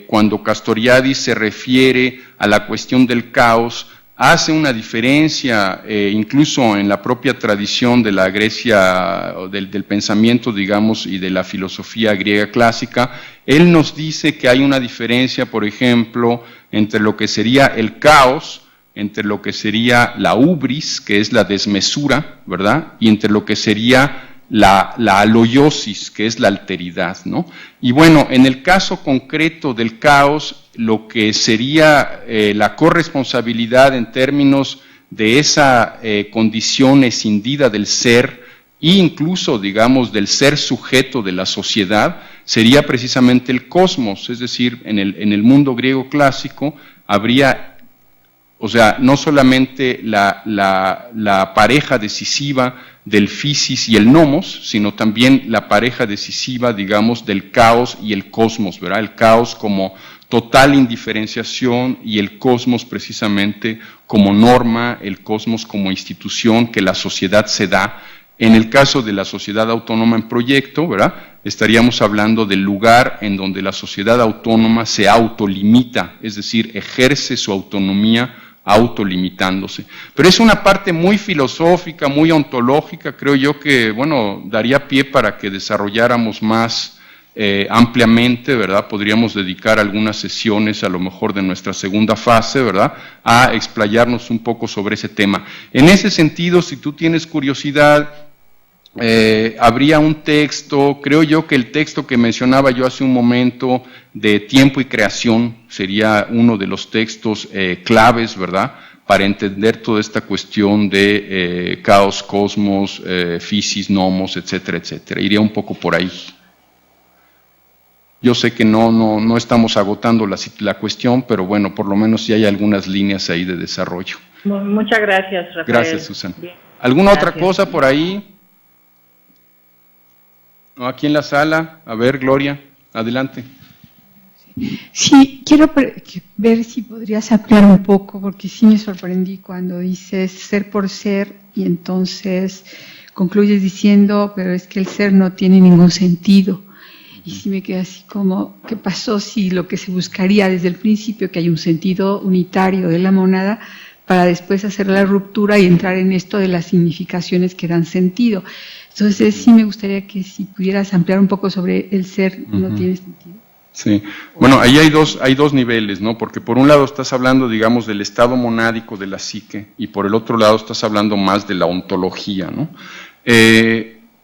S1: cuando Castoriadis se refiere a la cuestión del caos, hace una diferencia, incluso en la propia tradición de la Grecia, del pensamiento, digamos, y de la filosofía griega clásica. Él nos dice que hay una diferencia, por ejemplo, entre lo que sería el caos, entre lo que sería la ubris, que es la desmesura, ¿verdad?, y entre lo que sería la aloiosis, que es la alteridad, ¿no? Y bueno, en el caso concreto del caos, lo que sería la corresponsabilidad en términos de esa condición escindida del ser e incluso, digamos, del ser sujeto de la sociedad, sería precisamente el cosmos, es decir, en el mundo griego clásico habría, o sea, no solamente la pareja decisiva del physis y el nomos, sino también la pareja decisiva, digamos, del caos y el cosmos, ¿verdad? El caos como total indiferenciación y el cosmos precisamente como norma, el cosmos como institución que la sociedad se da. En el caso de la sociedad autónoma en proyecto, ¿verdad?, estaríamos hablando del lugar en donde la sociedad autónoma se autolimita, es decir, ejerce su autonomía autolimitándose. Pero es una parte muy filosófica, muy ontológica, creo yo que, bueno, daría pie para que desarrolláramos más ampliamente, ¿verdad? Podríamos dedicar algunas sesiones, a lo mejor de nuestra segunda fase, ¿verdad?, a explayarnos un poco sobre ese tema. En ese sentido, si tú tienes curiosidad, habría un texto, creo yo que el texto que mencionaba yo hace un momento de Tiempo y Creación sería uno de los textos claves, ¿verdad?, para entender toda esta cuestión de caos, cosmos, physis, nomos, etcétera, etcétera. Iría un poco por ahí. Yo sé que no estamos agotando la cuestión, pero bueno, por lo menos ya hay algunas líneas ahí de desarrollo.
S3: Muchas gracias, Rafael.
S1: Gracias, Susana. ¿Alguna otra cosa por ahí? No, aquí en la sala. A ver, Gloria, adelante.
S4: Sí, quiero ver si podrías ampliar un poco, porque sí me sorprendí cuando dices ser por ser y entonces concluyes diciendo, pero es que el ser no tiene ningún sentido. Y sí me queda así como, ¿qué pasó si lo que se buscaría desde el principio, que hay un sentido unitario de la mónada, para después hacer la ruptura y entrar en esto de las significaciones que dan sentido? Entonces sí me gustaría que si pudieras ampliar un poco sobre el ser no tiene sentido.
S1: Sí, bueno, ahí hay dos niveles, ¿no? Porque por un lado estás hablando, digamos, del estado monádico de la psique y por el otro lado estás hablando más de la ontología, ¿no?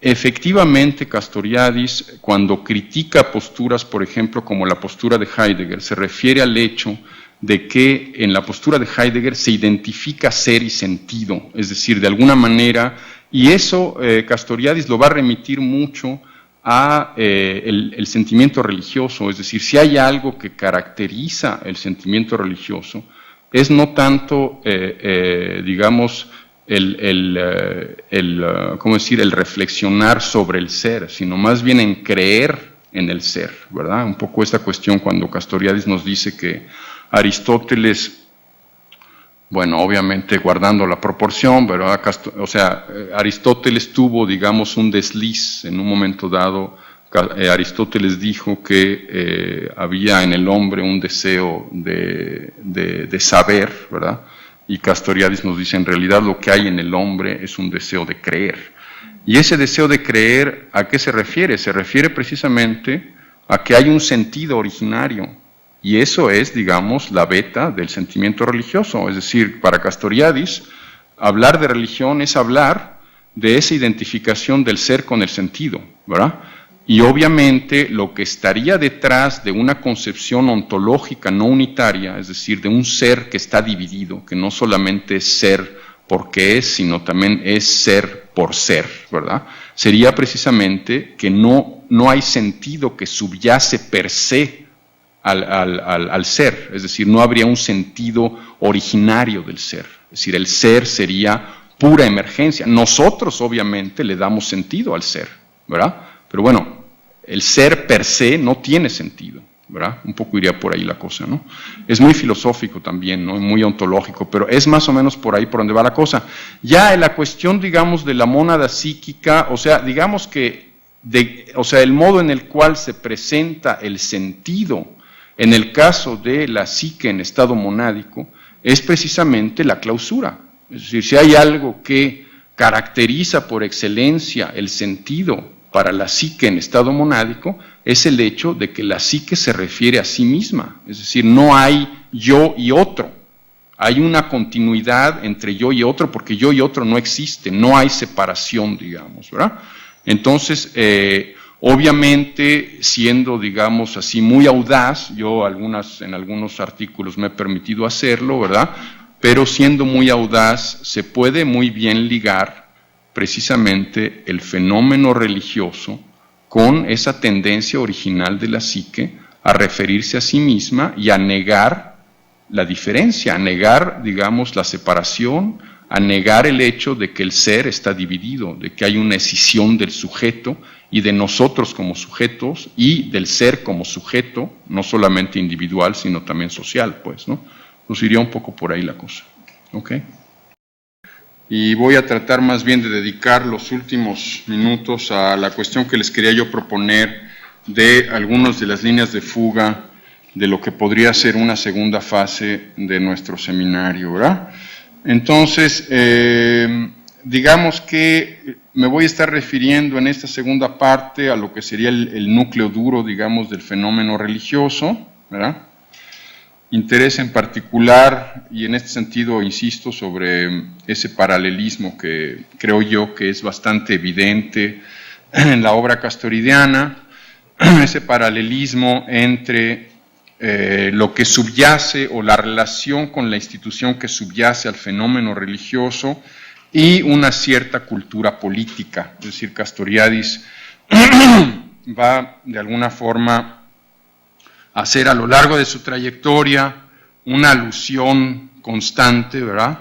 S1: Efectivamente, Castoriadis, cuando critica posturas, por ejemplo, como la postura de Heidegger, se refiere al hecho de que en la postura de Heidegger se identifica ser y sentido, es decir, de alguna manera, y eso Castoriadis lo va a remitir mucho a el sentimiento religioso, es decir, si hay algo que caracteriza el sentimiento religioso, es no tanto, digamos, ¿cómo decir?, el reflexionar sobre el ser, sino más bien en creer en el ser, ¿verdad? Un poco esta cuestión cuando Castoriadis nos dice que Aristóteles bueno, obviamente guardando la proporción, ¿verdad? O sea, Aristóteles tuvo, digamos, un desliz en un momento dado. Aristóteles dijo que había en el hombre un deseo de saber, ¿verdad? Y Castoriadis nos dice, en realidad lo que hay en el hombre es un deseo de creer. Y ese deseo de creer, ¿a qué se refiere? Se refiere precisamente a que hay un sentido originario. Y eso es, digamos, la beta del sentimiento religioso. Es decir, para Castoriadis, hablar de religión es hablar de esa identificación del ser con el sentido, ¿verdad? Y obviamente lo que estaría detrás de una concepción ontológica no unitaria, es decir, de un ser que está dividido, que no solamente es ser porque es, sino también es ser por ser, ¿verdad? Sería precisamente que no hay sentido que subyace per se al ser, es decir, no habría un sentido originario del ser, es decir, el ser sería pura emergencia. Nosotros obviamente le damos sentido al ser, ¿verdad? Pero bueno, el ser per se no tiene sentido, ¿verdad? Un poco iría por ahí la cosa, ¿no? Es muy filosófico también, ¿no? Muy ontológico, pero es más o menos por ahí por donde va la cosa. Ya en la cuestión, digamos, de la mónada psíquica, o sea, digamos que, el modo en el cual se presenta el sentido en el caso de la psique en estado monádico, es precisamente la clausura. Es decir, si hay algo que caracteriza por excelencia el sentido para la psique en estado monádico, es el hecho de que la psique se refiere a sí misma. Es decir, no hay yo y otro. Hay una continuidad entre yo y otro, porque yo y otro no existe, no hay separación, digamos, ¿verdad? Entonces, obviamente, siendo, digamos así, muy audaz, yo en algunos artículos me he permitido hacerlo, ¿verdad? Pero siendo muy audaz, se puede muy bien ligar precisamente el fenómeno religioso con esa tendencia original de la psique a referirse a sí misma y a negar la diferencia, a negar, digamos, la separación, a negar el hecho de que el ser está dividido, de que hay una escisión del sujeto y de nosotros como sujetos y del ser como sujeto, no solamente individual, sino también social, pues, ¿no? Nos iría un poco por ahí la cosa, ¿ok? Y voy a tratar más bien de dedicar los últimos minutos a la cuestión que les quería yo proponer de algunas de las líneas de fuga de lo que podría ser una segunda fase de nuestro seminario, ¿verdad? Entonces, digamos que me voy a estar refiriendo en esta segunda parte a lo que sería el núcleo duro, digamos, del fenómeno religioso, ¿verdad? Interés en particular, y en este sentido insisto sobre ese paralelismo que creo yo que es bastante evidente en la obra castoridiana, ese paralelismo entre lo que subyace o la relación con la institución que subyace al fenómeno religioso y una cierta cultura política. Es decir, Castoriadis va de alguna forma a hacer a lo largo de su trayectoria una alusión constante, ¿verdad?,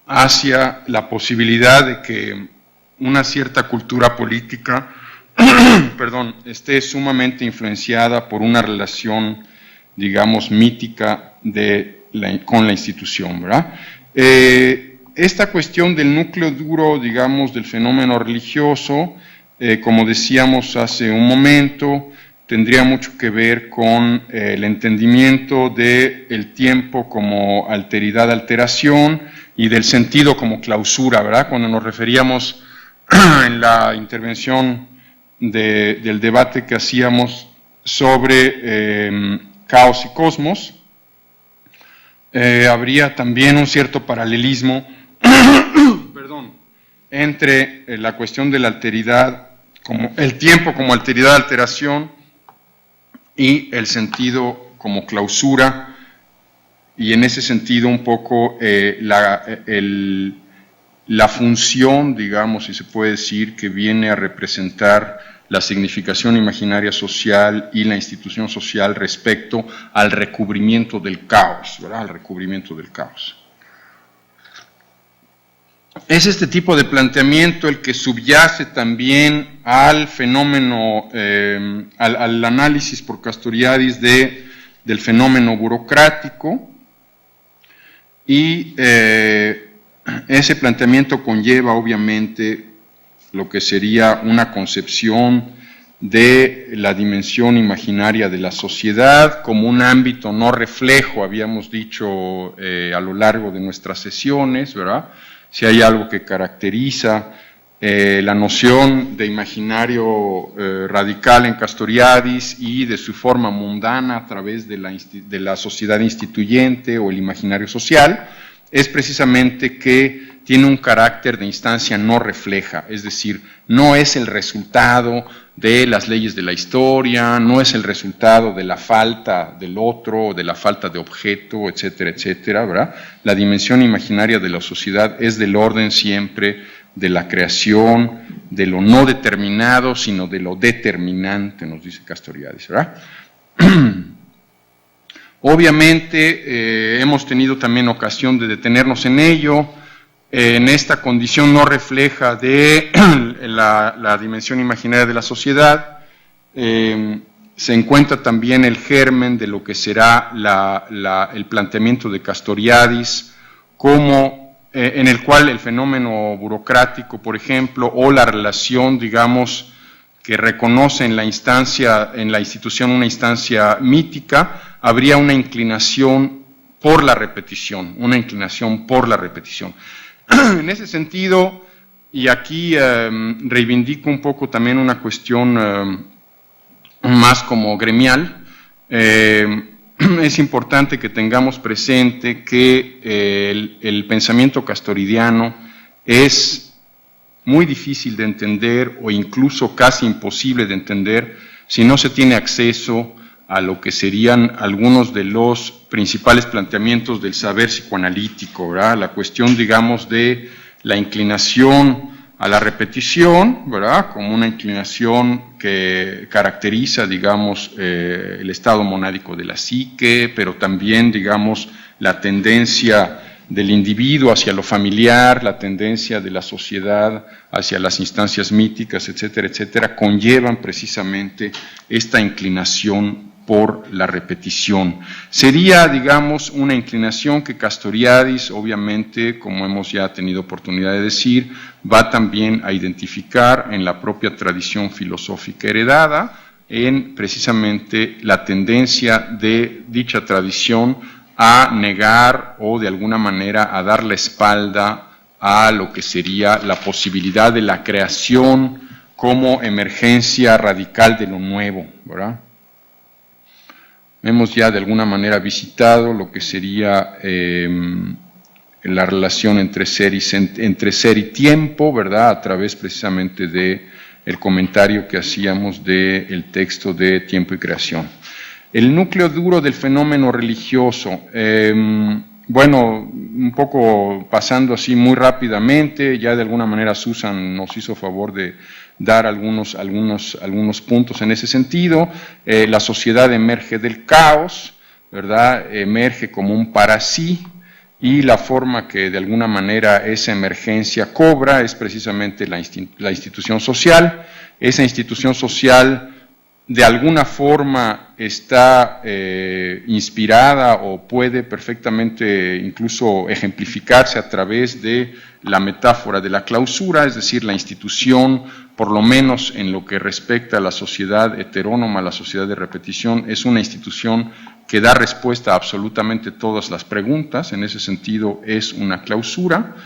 S1: hacia la posibilidad de que una cierta cultura política esté sumamente influenciada por una relación, digamos, mítica con la institución, ¿verdad? Esta cuestión del núcleo duro, digamos, del fenómeno religioso, como decíamos hace un momento, tendría mucho que ver con el entendimiento del tiempo como alteridad, alteración, y del sentido como clausura, ¿verdad? Cuando nos referíamos en la intervención del debate que hacíamos sobre caos y cosmos, habría también un cierto paralelismo entre la cuestión de la alteridad, como el tiempo como alteridad, alteración, y el sentido como clausura, y en ese sentido un poco la función, digamos, si se puede decir, que viene a representar la significación imaginaria social y la institución social respecto al recubrimiento del caos, ¿verdad? Al recubrimiento del caos. Es este tipo de planteamiento el que subyace también al fenómeno, al análisis por Castoriadis del fenómeno burocrático, y ese planteamiento conlleva obviamente lo que sería una concepción de la dimensión imaginaria de la sociedad como un ámbito no reflejo, habíamos dicho a lo largo de nuestras sesiones, ¿verdad? Si hay algo que caracteriza la noción de imaginario radical en Castoriadis y de su forma mundana a través de la sociedad instituyente o el imaginario social, es precisamente que tiene un carácter de instancia no refleja, es decir, no es el resultado de las leyes de la historia, no es el resultado de la falta del otro, de la falta de objeto, etcétera, etcétera, ¿verdad? La dimensión imaginaria de la sociedad es del orden siempre de la creación, de lo no determinado, sino de lo determinante, nos dice Castoriadis, ¿verdad? Obviamente hemos tenido también ocasión de detenernos en ello. En esta condición no refleja de la dimensión imaginaria de la sociedad, se encuentra también el germen de lo que será el planteamiento de Castoriadis, como, en el cual el fenómeno burocrático, por ejemplo, o la relación, digamos, que reconoce en la institución una instancia mítica, habría una inclinación por la repetición, En ese sentido, y aquí reivindico un poco también una cuestión más como gremial, es importante que tengamos presente que el pensamiento castoridiano es muy difícil de entender o incluso casi imposible de entender si no se tiene acceso a lo que serían algunos de los principales planteamientos del saber psicoanalítico, ¿verdad? La cuestión, digamos, de la inclinación a la repetición, ¿verdad? Como una inclinación que caracteriza, digamos, el estado monádico de la psique, pero también, digamos, la tendencia del individuo hacia lo familiar, la tendencia de la sociedad hacia las instancias míticas, etcétera, etcétera, conllevan precisamente esta inclinación por la repetición. Sería, digamos, una inclinación que Castoriadis, obviamente, como hemos ya tenido oportunidad de decir, va también a identificar en la propia tradición filosófica heredada, en precisamente la tendencia de dicha tradición a negar o de alguna manera a dar la espalda a lo que sería la posibilidad de la creación como emergencia radical de lo nuevo, ¿verdad? Hemos ya de alguna manera visitado lo que sería la relación entre ser y tiempo, ¿verdad? A través precisamente de el comentario que hacíamos del texto de Tiempo y Creación. El núcleo duro del fenómeno religioso, bueno, un poco pasando así muy rápidamente, ya de alguna manera Susan nos hizo favor de dar algunos puntos en ese sentido. La sociedad emerge del caos, ¿verdad? Emerge como un para sí, y la forma que de alguna manera esa emergencia cobra es precisamente la institución social. Esa institución social de alguna forma está inspirada o puede perfectamente incluso ejemplificarse a través de la metáfora de la clausura, es decir, la institución, por lo menos en lo que respecta a la sociedad heterónoma, la sociedad de repetición, es una institución que da respuesta a absolutamente todas las preguntas, en ese sentido es una clausura.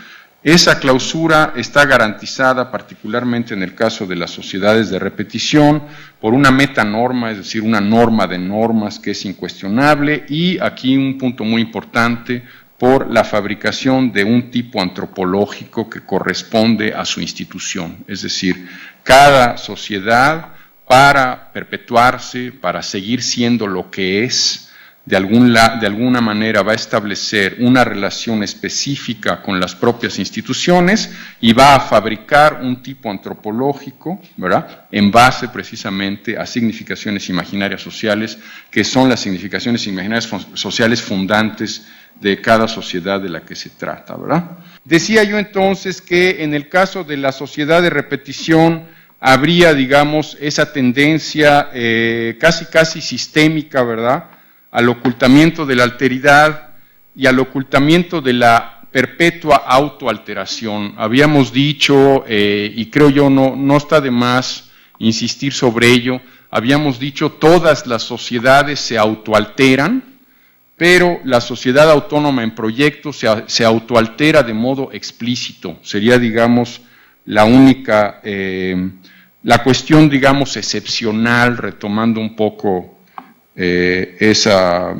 S1: Esa clausura está garantizada particularmente en el caso de las sociedades de repetición por una metanorma, es decir, una norma de normas que es incuestionable, y aquí un punto muy importante, por la fabricación de un tipo antropológico que corresponde a su institución. Es decir, cada sociedad, para perpetuarse, para seguir siendo lo que es, de alguna manera va a establecer una relación específica con las propias instituciones y va a fabricar un tipo antropológico, ¿verdad?, en base precisamente a significaciones imaginarias sociales, que son las significaciones imaginarias sociales fundantes de cada sociedad de la que se trata, ¿verdad? Decía yo entonces que en el caso de la sociedad de repetición habría, digamos, esa tendencia casi sistémica, ¿verdad?, al ocultamiento de la alteridad, y al ocultamiento de la perpetua autoalteración. Habíamos dicho, y creo yo no está de más insistir sobre ello, habíamos dicho todas las sociedades se autoalteran, pero la sociedad autónoma en proyecto se autoaltera de modo explícito. Sería, digamos, la única, la cuestión, digamos, excepcional, retomando un poco esa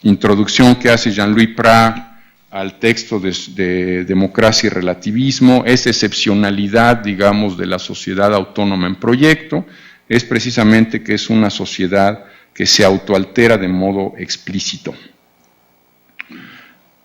S1: introducción que hace Jean-Louis Prat al texto de Democracia y Relativismo, esa excepcionalidad, digamos, de la sociedad autónoma en proyecto, es precisamente que es una sociedad que se autoaltera de modo explícito.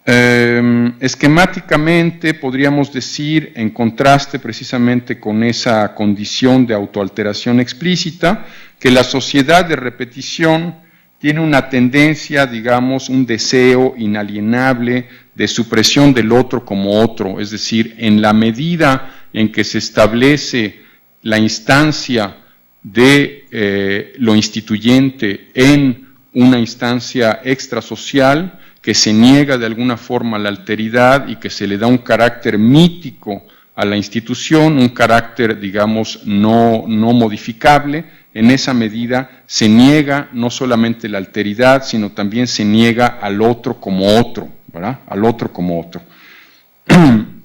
S1: Esquemáticamente podríamos decir, en contraste precisamente con esa condición de autoalteración explícita, que la sociedad de repetición tiene una tendencia, digamos, un deseo inalienable de supresión del otro como otro, es decir, en la medida en que se establece la instancia de lo instituyente en una instancia extrasocial, que se niega de alguna forma la alteridad y que se le da un carácter mítico a la institución, un carácter, digamos, no modificable. En esa medida se niega no solamente la alteridad, sino también se niega al otro como otro, ¿verdad? Al otro como otro.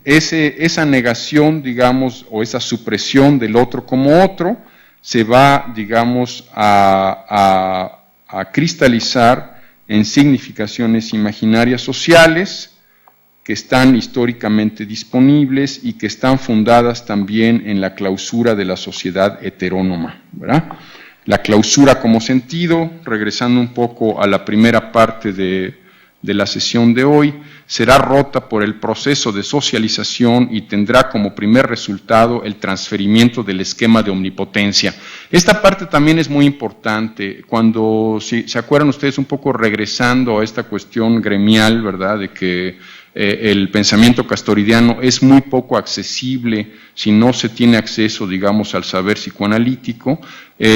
S1: Esa negación, digamos, o esa supresión del otro como otro, se va, digamos, a cristalizar en significaciones imaginarias sociales que están históricamente disponibles y que están fundadas también en la clausura de la sociedad heterónoma, ¿verdad? La clausura como sentido, regresando un poco a la primera parte de la sesión de hoy, será rota por el proceso de socialización y tendrá como primer resultado el transferimiento del esquema de omnipotencia. Esta parte también es muy importante. Cuando, si se acuerdan ustedes, un poco regresando a esta cuestión gremial, ¿verdad?, de que el pensamiento castoridiano es muy poco accesible si no se tiene acceso, digamos, al saber psicoanalítico.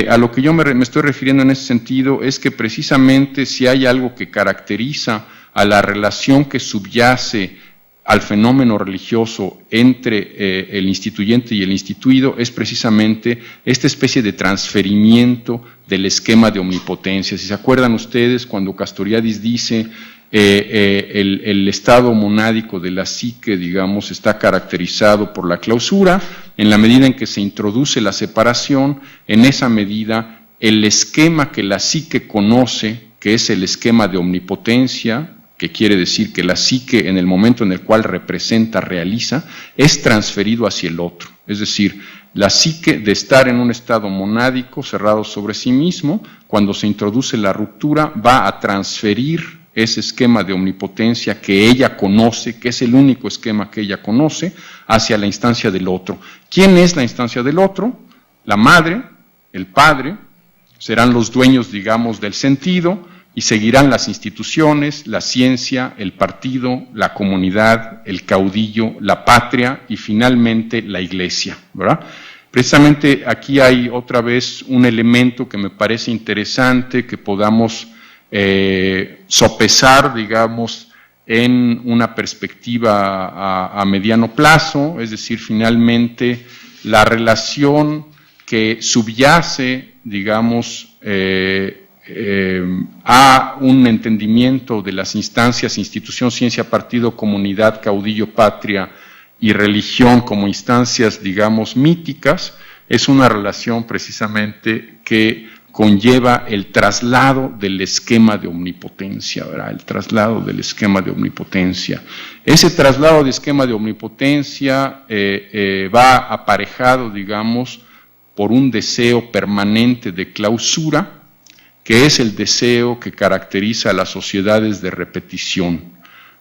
S1: A lo que yo me estoy refiriendo en ese sentido es que precisamente si hay algo que caracteriza a la relación que subyace al fenómeno religioso entre el instituyente y el instituido, es precisamente esta especie de transferimiento del esquema de omnipotencia. Si se acuerdan ustedes, cuando Castoriadis dice el estado monádico de la psique, digamos, está caracterizado por la clausura, en la medida en que se introduce la separación, en esa medida el esquema que la psique conoce, que es el esquema de omnipotencia, que quiere decir que la psique en el momento en el cual representa, realiza, es transferido hacia el otro. Es decir, la psique de estar en un estado monádico cerrado sobre sí mismo, cuando se introduce la ruptura, va a transferir ese esquema de omnipotencia que ella conoce, que es el único esquema que ella conoce, hacia la instancia del otro. ¿Quién es la instancia del otro? La madre, el padre, serán los dueños, digamos, del sentido, y seguirán las instituciones, la ciencia, el partido, la comunidad, el caudillo, la patria y finalmente la iglesia, ¿verdad? Precisamente aquí hay otra vez un elemento que me parece interesante que podamos sopesar, digamos, en una perspectiva a mediano plazo, es decir, finalmente la relación que subyace, digamos, a un entendimiento de las instancias, institución, ciencia, partido, comunidad, caudillo, patria y religión como instancias, digamos, míticas, es una relación precisamente que conlleva el traslado del esquema de omnipotencia, ¿verdad? El traslado del esquema de omnipotencia. Ese traslado de esquema de omnipotencia va aparejado, digamos, por un deseo permanente de clausura, que es el deseo que caracteriza a las sociedades de repetición,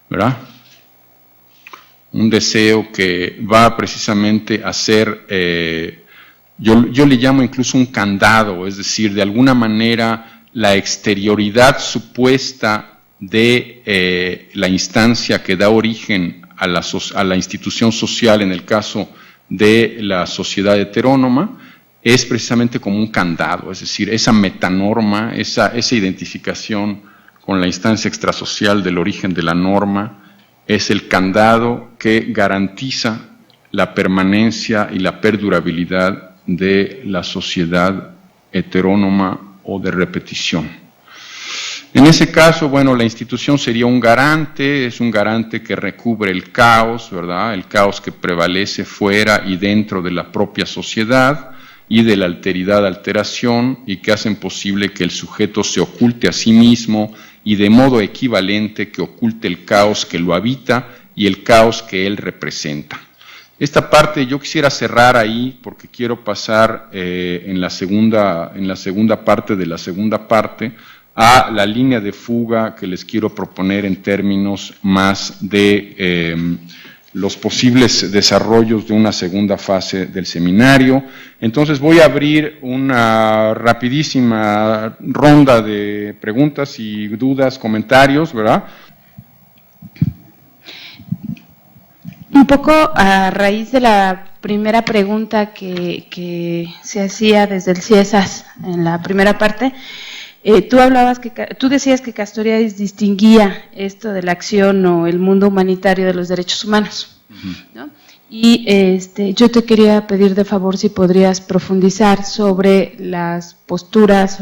S1: ¿verdad? Un deseo que va precisamente a ser, yo le llamo incluso un candado, es decir, de alguna manera la exterioridad supuesta de la instancia que da origen a la institución social, en el caso de la sociedad heterónoma, es precisamente como un candado, es decir, esa metanorma, esa identificación con la instancia extrasocial del origen de la norma, es el candado que garantiza la permanencia y la perdurabilidad de la sociedad heterónoma o de repetición. En ese caso, bueno, la institución sería un garante, es un garante que recubre el caos, ¿verdad? El caos que prevalece fuera y dentro de la propia sociedad y de la alteridad, alteración, y que hacen posible que el sujeto se oculte a sí mismo y de modo equivalente que oculte el caos que lo habita y el caos que él representa. Esta parte yo quisiera cerrar ahí porque quiero pasar en la segunda parte de la segunda parte a la línea de fuga que les quiero proponer en términos más de los posibles desarrollos de una segunda fase del seminario. Entonces voy a abrir una rapidísima ronda de preguntas y dudas, comentarios, ¿verdad?
S5: Un poco a raíz de la primera pregunta que se hacía desde el CIESAS en la primera parte, tú decías que Castoriadis distinguía esto de la acción o el mundo humanitario de los derechos humanos, ¿no? Y yo te quería pedir de favor si podrías profundizar sobre las posturas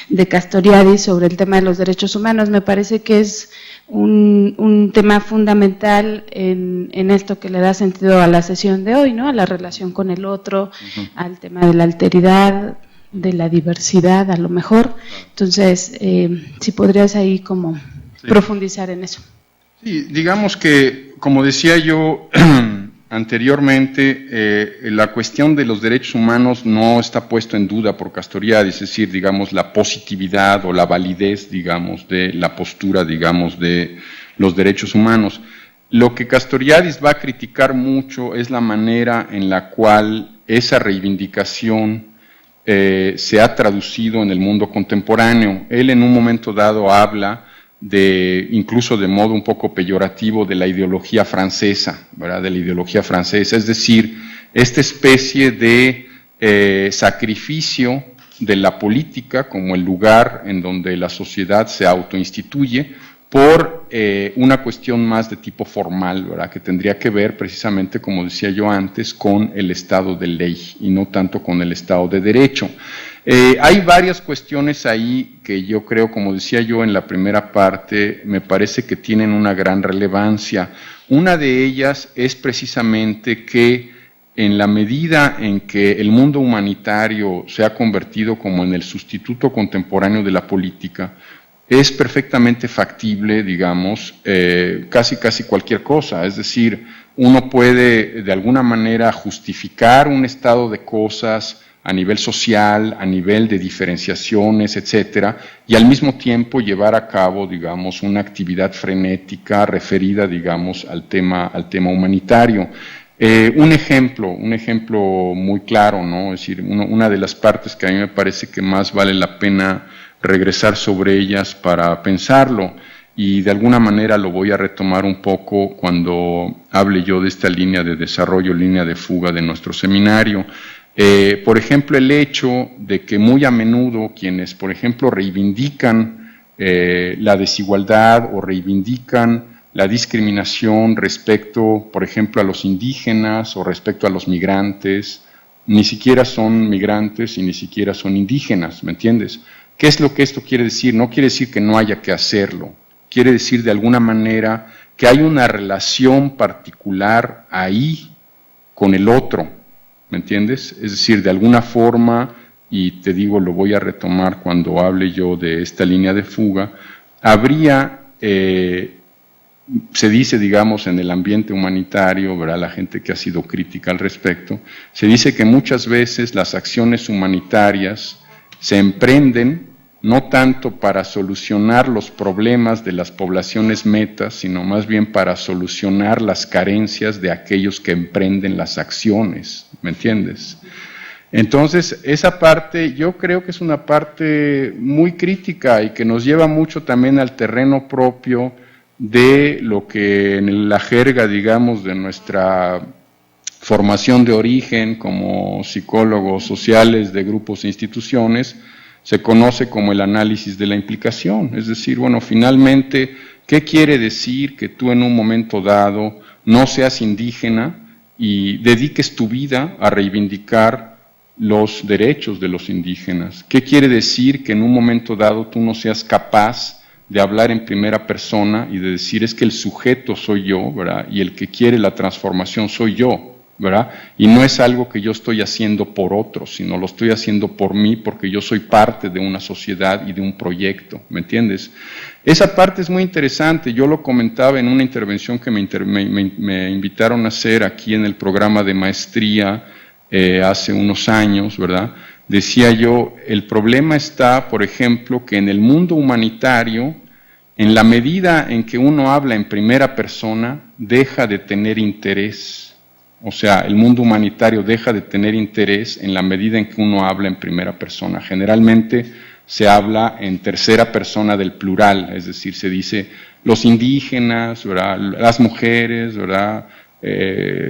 S5: de Castoriadis sobre el tema de los derechos humanos. Me parece que es un tema fundamental en esto que le da sentido a la sesión de hoy, ¿no? A la relación con el otro, al tema de la alteridad, de la diversidad, a lo mejor. Entonces, si podrías ahí como profundizar en eso.
S1: Sí, digamos que, como decía yo anteriormente, la cuestión de los derechos humanos no está puesto en duda por Castoriadis, es decir, digamos, la positividad o la validez, digamos, de la postura, digamos, de los derechos humanos. Lo que Castoriadis va a criticar mucho es la manera en la cual esa reivindicación se ha traducido en el mundo contemporáneo. Él en un momento dado habla incluso de modo un poco peyorativo, de la ideología francesa, ¿verdad? De la ideología francesa, es decir, esta especie de sacrificio de la política como el lugar en donde la sociedad se autoinstituye por una cuestión más de tipo formal, ¿verdad? Que tendría que ver precisamente, como decía yo antes, con el Estado de ley y no tanto con el Estado de derecho. Hay varias cuestiones ahí que yo creo, como decía yo en la primera parte, me parece que tienen una gran relevancia. Una de ellas es precisamente que en la medida en que el mundo humanitario se ha convertido como en el sustituto contemporáneo de la política, es perfectamente factible, digamos, casi cualquier cosa. Es decir, uno puede de alguna manera justificar un estado de cosas a nivel social, a nivel de diferenciaciones, etcétera, y al mismo tiempo llevar a cabo, digamos, una actividad frenética referida, digamos, al tema humanitario. Un ejemplo muy claro, ¿no? Es decir, una de las partes que a mí me parece que más vale la pena regresar sobre ellas para pensarlo, y de alguna manera lo voy a retomar un poco cuando hable yo de esta línea de desarrollo, línea de fuga de nuestro seminario. Por ejemplo, el hecho de que muy a menudo quienes, por ejemplo, reivindican la desigualdad o reivindican la discriminación respecto, por ejemplo, a los indígenas o respecto a los migrantes, ni siquiera son migrantes y ni siquiera son indígenas, ¿me entiendes? ¿Qué es lo que esto quiere decir? No quiere decir que no haya que hacerlo, quiere decir de alguna manera que hay una relación particular ahí con el otro, ¿me entiendes? Es decir, de alguna forma, y te digo, lo voy a retomar cuando hable yo de esta línea de fuga, habría, se dice, digamos, en el ambiente humanitario, ¿verdad? La gente que ha sido crítica al respecto, se dice que muchas veces las acciones humanitarias se emprenden no tanto para solucionar los problemas de las poblaciones metas, sino más bien para solucionar las carencias de aquellos que emprenden las acciones, ¿me entiendes? Entonces, esa parte yo creo que es una parte muy crítica y que nos lleva mucho también al terreno propio de lo que en la jerga, digamos, de nuestra formación de origen como psicólogos sociales de grupos e instituciones, se conoce como el análisis de la implicación. Es decir, bueno, finalmente, ¿qué quiere decir que tú en un momento dado no seas indígena y dediques tu vida a reivindicar los derechos de los indígenas? ¿Qué quiere decir que en un momento dado tú no seas capaz de hablar en primera persona y de decir es que el sujeto soy yo, ¿verdad? Y el que quiere la transformación soy yo, ¿verdad? Y no es algo que yo estoy haciendo por otros, sino lo estoy haciendo por mí porque yo soy parte de una sociedad y de un proyecto, ¿me entiendes? Esa parte es muy interesante, yo lo comentaba en una intervención que me invitaron a hacer aquí en el programa de maestría hace unos años, ¿verdad? Decía yo, el problema está, por ejemplo, que en el mundo humanitario, en la medida en que uno habla en primera persona, deja de tener interés. O sea, el mundo humanitario deja de tener interés en la medida en que uno habla en primera persona. Generalmente se habla en tercera persona del plural, es decir, se dice los indígenas, ¿verdad? Las mujeres, ¿verdad?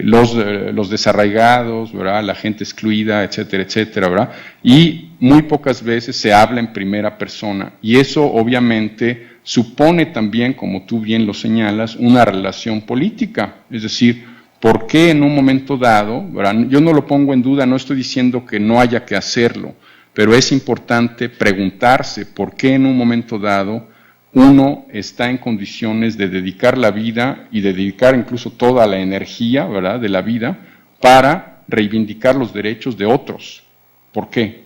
S1: Los desarraigados, ¿verdad? La gente excluida, etcétera, etcétera, ¿verdad? Y muy pocas veces se habla en primera persona, y eso obviamente supone también, como tú bien lo señalas, una relación política, es decir, ¿por qué en un momento dado, ¿verdad? Yo no lo pongo en duda, no estoy diciendo que no haya que hacerlo, pero es importante preguntarse por qué en un momento dado uno está en condiciones de dedicar la vida y de dedicar incluso toda la energía, ¿verdad?, de la vida para reivindicar los derechos de otros. ¿Por qué?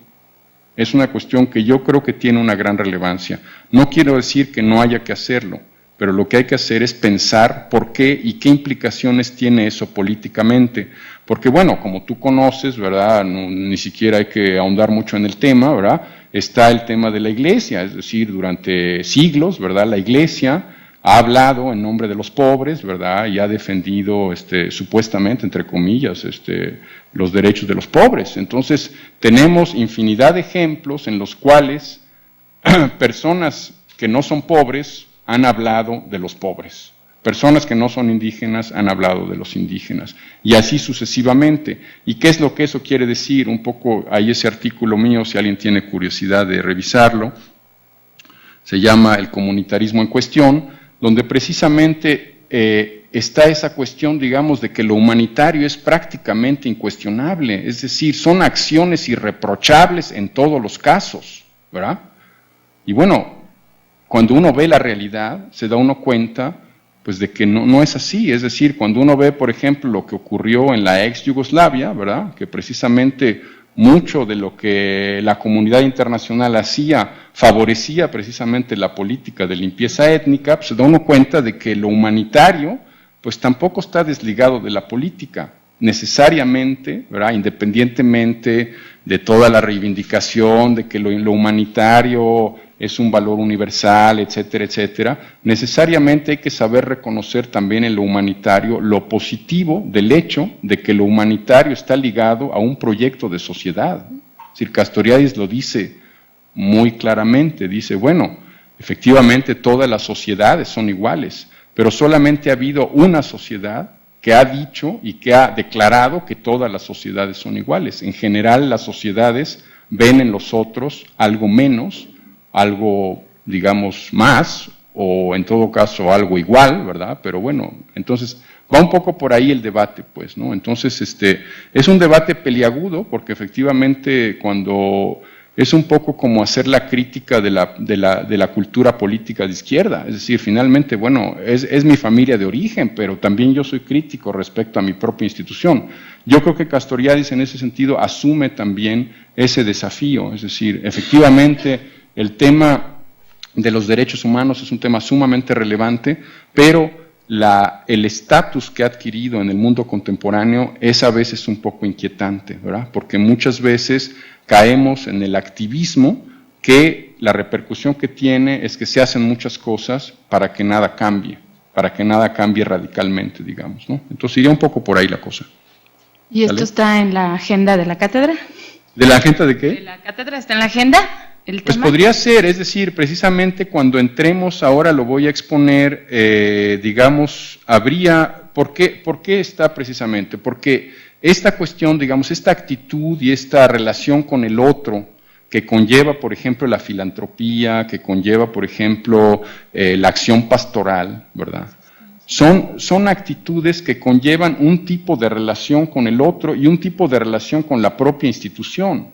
S1: Es una cuestión que yo creo que tiene una gran relevancia. No quiero decir que no haya que hacerlo, pero lo que hay que hacer es pensar por qué y qué implicaciones tiene eso políticamente. Porque bueno, como tú conoces, ¿verdad?, ni siquiera hay que ahondar mucho en el tema, ¿verdad?, está el tema de la Iglesia, es decir, durante siglos, ¿verdad?, la Iglesia ha hablado en nombre de los pobres, ¿verdad?, y ha defendido, supuestamente, entre comillas, los derechos de los pobres. Entonces, tenemos infinidad de ejemplos en los cuales personas que no son pobres han hablado de los pobres. Personas que no son indígenas han hablado de los indígenas, y así sucesivamente. ¿Y qué es lo que eso quiere decir? Un poco, hay ese artículo mío, si alguien tiene curiosidad de revisarlo, se llama El comunitarismo en cuestión, donde precisamente está esa cuestión, digamos, de que lo humanitario es prácticamente incuestionable, es decir, son acciones irreprochables en todos los casos, ¿verdad? Y bueno, cuando uno ve la realidad, se da uno cuenta pues de que no es así. Es decir, cuando uno ve, por ejemplo, lo que ocurrió en la ex Yugoslavia, ¿verdad?, que precisamente mucho de lo que la comunidad internacional hacía favorecía precisamente la política de limpieza étnica, pues se da uno cuenta de que lo humanitario pues tampoco está desligado de la política, necesariamente, ¿verdad?, independientemente de toda la reivindicación de que lo humanitario es un valor universal, etcétera, etcétera, necesariamente hay que saber reconocer también en lo humanitario lo positivo del hecho de que lo humanitario está ligado a un proyecto de sociedad. Es decir, Castoriadis lo dice muy claramente, dice, bueno, efectivamente todas las sociedades son iguales, pero solamente ha habido una sociedad que ha dicho y que ha declarado que todas las sociedades son iguales. En general, las sociedades ven en los otros algo menos, algo, digamos, más, o en todo caso algo igual, ¿verdad? Pero bueno, entonces va un poco por ahí el debate, pues, ¿no? Entonces, es un debate peliagudo, porque efectivamente cuando es un poco como hacer la crítica de la cultura política de izquierda, es decir, finalmente, bueno, es mi familia de origen, pero también yo soy crítico respecto a mi propia institución. Yo creo que Castoriadis en ese sentido asume también ese desafío, es decir, efectivamente el tema de los derechos humanos es un tema sumamente relevante, pero el estatus que ha adquirido en el mundo contemporáneo es a veces un poco inquietante, ¿verdad? Porque muchas veces caemos en el activismo que la repercusión que tiene es que se hacen muchas cosas para que nada cambie radicalmente, digamos, ¿no? Entonces iría un poco por ahí la cosa.
S5: ¿Y esto está en la agenda de la cátedra?
S1: ¿De la agenda de qué?
S5: ¿De la cátedra está en la agenda?
S1: Pues podría ser, es decir, precisamente cuando entremos, ahora lo voy a exponer, digamos, ¿por qué está precisamente? Porque esta cuestión, digamos, esta actitud y esta relación con el otro, que conlleva, por ejemplo, la filantropía, que conlleva, por ejemplo, la acción pastoral, ¿verdad? Son actitudes que conllevan un tipo de relación con el otro y un tipo de relación con la propia institución,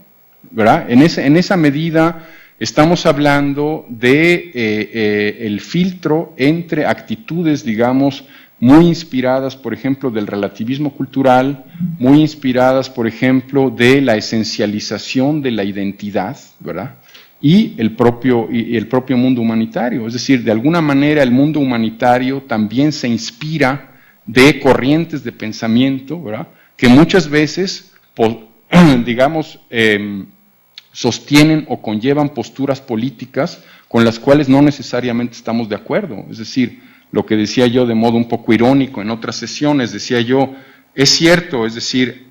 S1: ¿verdad? En esa medida estamos hablando de el filtro entre actitudes, digamos, muy inspiradas, por ejemplo, del relativismo cultural, muy inspiradas, por ejemplo, de la esencialización de la identidad, ¿verdad? Y el propio mundo humanitario. Es decir, de alguna manera el mundo humanitario también se inspira de corrientes de pensamiento, ¿verdad?, que muchas veces, digamos, sostienen o conllevan posturas políticas con las cuales no necesariamente estamos de acuerdo. Es decir, lo que decía yo de modo un poco irónico en otras sesiones, decía yo, es cierto, es decir,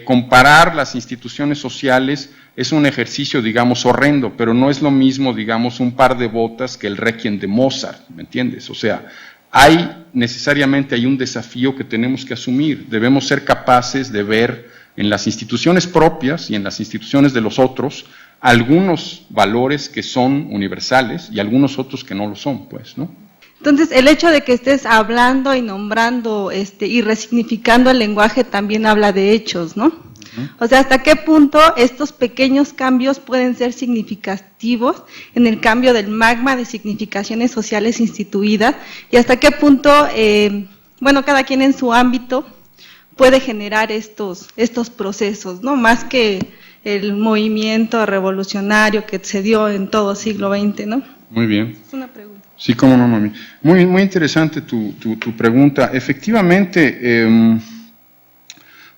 S1: comparar las instituciones sociales es un ejercicio, digamos, horrendo, pero no es lo mismo, digamos, un par de botas que el Requiem de Mozart, ¿me entiendes? O sea, necesariamente hay un desafío que tenemos que asumir, debemos ser capaces de ver en las instituciones propias y en las instituciones de los otros algunos valores que son universales y algunos otros que no lo son, pues, ¿no?
S6: Entonces, el hecho de que estés hablando y nombrando y resignificando el lenguaje también habla de hechos, ¿no? Uh-huh. O sea, ¿hasta qué punto estos pequeños cambios pueden ser significativos en el cambio del magma de significaciones sociales instituidas? Y hasta qué punto, cada quien en su ámbito puede generar estos procesos, ¿no? Más que el movimiento revolucionario que se dio en todo siglo XX, ¿no?
S1: Muy bien.
S6: Es una pregunta.
S1: Sí, cómo no, mami. Muy interesante tu pregunta. Efectivamente,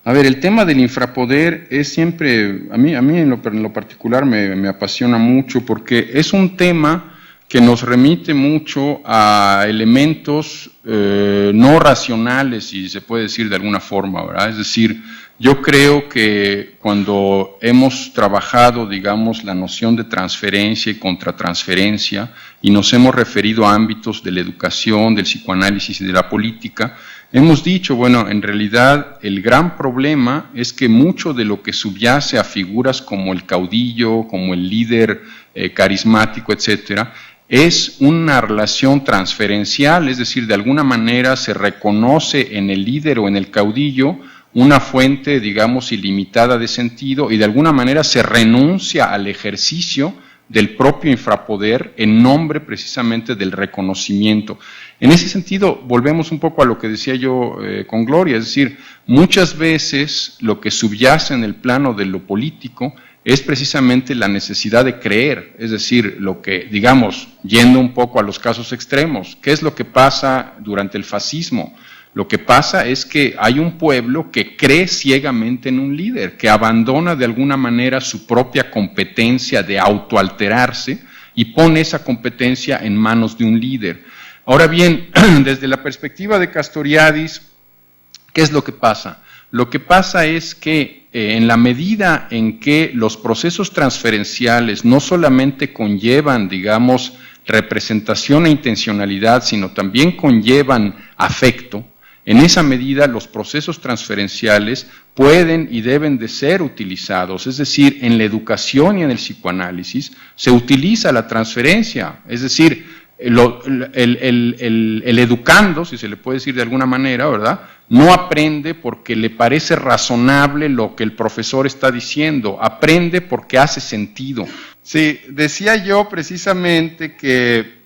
S1: el tema del infrapoder es siempre, a mí en lo particular me apasiona mucho porque es un tema que nos remite mucho a elementos no racionales, si se puede decir de alguna forma, ¿verdad? Es decir, yo creo que cuando hemos trabajado, digamos, la noción de transferencia y contratransferencia, y nos hemos referido a ámbitos de la educación, del psicoanálisis y de la política, hemos dicho, bueno, en realidad el gran problema es que mucho de lo que subyace a figuras como el caudillo, como el líder carismático, etcétera, es una relación transferencial, es decir, de alguna manera se reconoce en el líder o en el caudillo una fuente, digamos, ilimitada de sentido y de alguna manera se renuncia al ejercicio del propio infrapoder en nombre precisamente del reconocimiento. En ese sentido, volvemos un poco a lo que decía yo con Gloria, es decir, muchas veces lo que subyace en el plano de lo político es precisamente la necesidad de creer, es decir, lo que, digamos, yendo un poco a los casos extremos, ¿qué es lo que pasa durante el fascismo? Lo que pasa es que hay un pueblo que cree ciegamente en un líder, que abandona de alguna manera su propia competencia de autoalterarse y pone esa competencia en manos de un líder. Ahora bien, desde la perspectiva de Castoriadis, ¿qué es lo que pasa? Lo que pasa es que en la medida en que los procesos transferenciales no solamente conllevan, digamos, representación e intencionalidad, sino también conllevan afecto, en esa medida los procesos transferenciales pueden y deben de ser utilizados, es decir, en la educación y en el psicoanálisis se utiliza la transferencia, es decir, el educando, si se le puede decir de alguna manera, ¿verdad?, no aprende porque le parece razonable lo que el profesor está diciendo, aprende porque hace sentido. Sí, decía yo precisamente que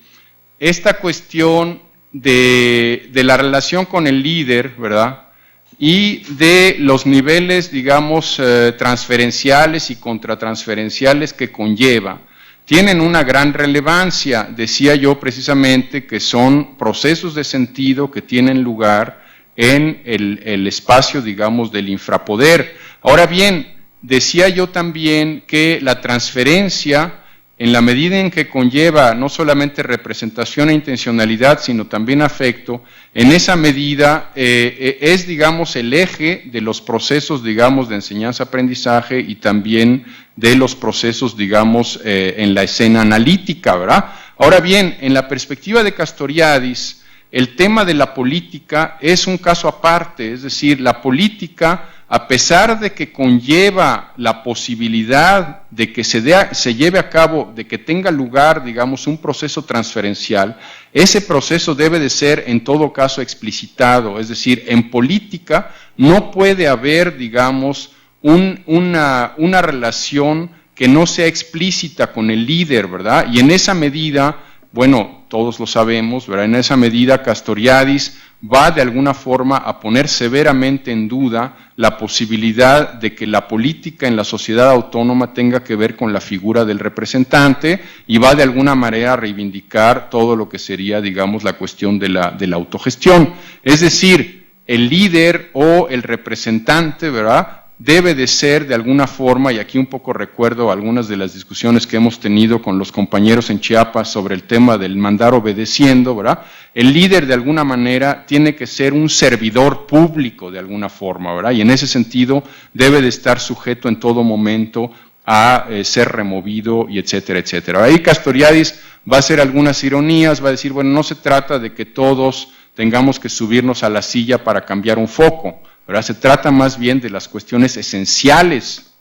S1: esta cuestión de la relación con el líder, ¿verdad?, y de los niveles, digamos, transferenciales y contratransferenciales que conlleva, tienen una gran relevancia. Decía yo precisamente que son procesos de sentido que tienen lugar en el espacio, digamos, del infrapoder. Ahora bien, decía yo también que la transferencia, en la medida en que conlleva no solamente representación e intencionalidad, sino también afecto, en esa medida es, digamos, el eje de los procesos, digamos, de enseñanza-aprendizaje y también de los procesos, digamos, en la escena analítica, ¿verdad? Ahora bien, en la perspectiva de Castoriadis, el tema de la política es un caso aparte, es decir, la política, a pesar de que conlleva la posibilidad de que se lleve a cabo, de que tenga lugar, digamos, un proceso transferencial, ese proceso debe de ser en todo caso explicitado, es decir, en política no puede haber, digamos, una relación que no sea explícita con el líder, ¿verdad? Y en esa medida, bueno, todos lo sabemos, ¿verdad? En esa medida Castoriadis va de alguna forma a poner severamente en duda la posibilidad de que la política en la sociedad autónoma tenga que ver con la figura del representante y va de alguna manera a reivindicar todo lo que sería, digamos, la cuestión de la autogestión. Es decir, el líder o el representante, ¿verdad?, debe de ser de alguna forma, y aquí un poco recuerdo algunas de las discusiones que hemos tenido con los compañeros en Chiapas sobre el tema del mandar obedeciendo, ¿verdad? El líder de alguna manera tiene que ser un servidor público de alguna forma, ¿verdad? Y en ese sentido debe de estar sujeto en todo momento a ser removido y etcétera, etcétera. Ahí Castoriadis va a hacer algunas ironías, va a decir, bueno, no se trata de que todos tengamos que subirnos a la silla para cambiar un foco, ¿verdad? Se trata más bien de las cuestiones esenciales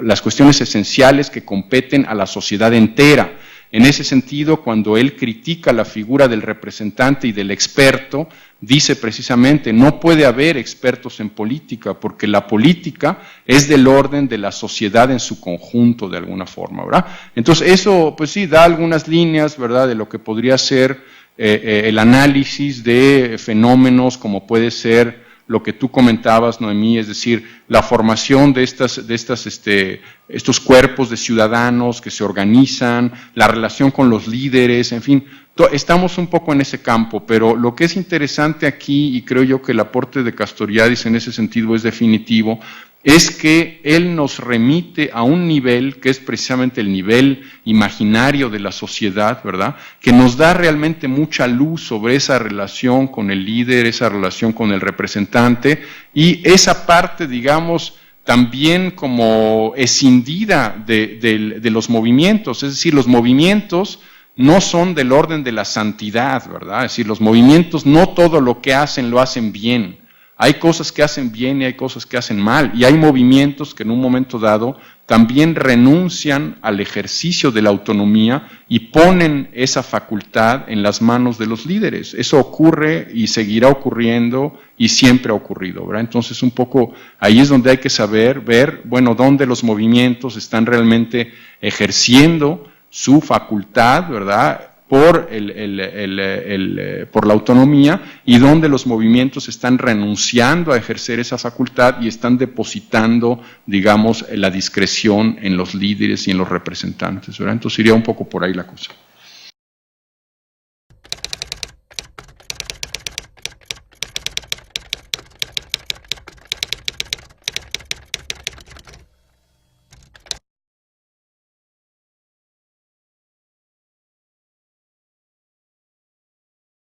S1: las cuestiones esenciales que competen a la sociedad entera. En ese sentido, cuando él critica la figura del representante y del experto, dice precisamente, no puede haber expertos en política, porque la política es del orden de la sociedad en su conjunto, de alguna forma, ¿verdad? Entonces, eso, pues sí, da algunas líneas, ¿verdad?, de lo que podría ser el análisis de fenómenos como puede ser lo que tú comentabas, Noemí, es decir, la formación de estos cuerpos de ciudadanos que se organizan, la relación con los líderes, en fin, estamos un poco en ese campo, pero lo que es interesante aquí, y creo yo que el aporte de Castoriadis en ese sentido es definitivo, es que él nos remite a un nivel que es precisamente el nivel imaginario de la sociedad, ¿verdad?, que nos da realmente mucha luz sobre esa relación con el líder, esa relación con el representante, y esa parte, digamos, también como escindida de los movimientos, es decir, los movimientos no son del orden de la santidad, ¿verdad?, es decir, los movimientos no todo lo que hacen lo hacen bien. Hay cosas que hacen bien y hay cosas que hacen mal, y hay movimientos que en un momento dado también renuncian al ejercicio de la autonomía y ponen esa facultad en las manos de los líderes. Eso ocurre y seguirá ocurriendo y siempre ha ocurrido, ¿verdad? Entonces un poco ahí es donde hay que saber, ver, bueno, dónde los movimientos están realmente ejerciendo su facultad, ¿verdad?, por la autonomía, y donde los movimientos están renunciando a ejercer esa facultad y están depositando, digamos, la discreción en los líderes y en los representantes, ¿verdad? Entonces iría un poco por ahí la cosa.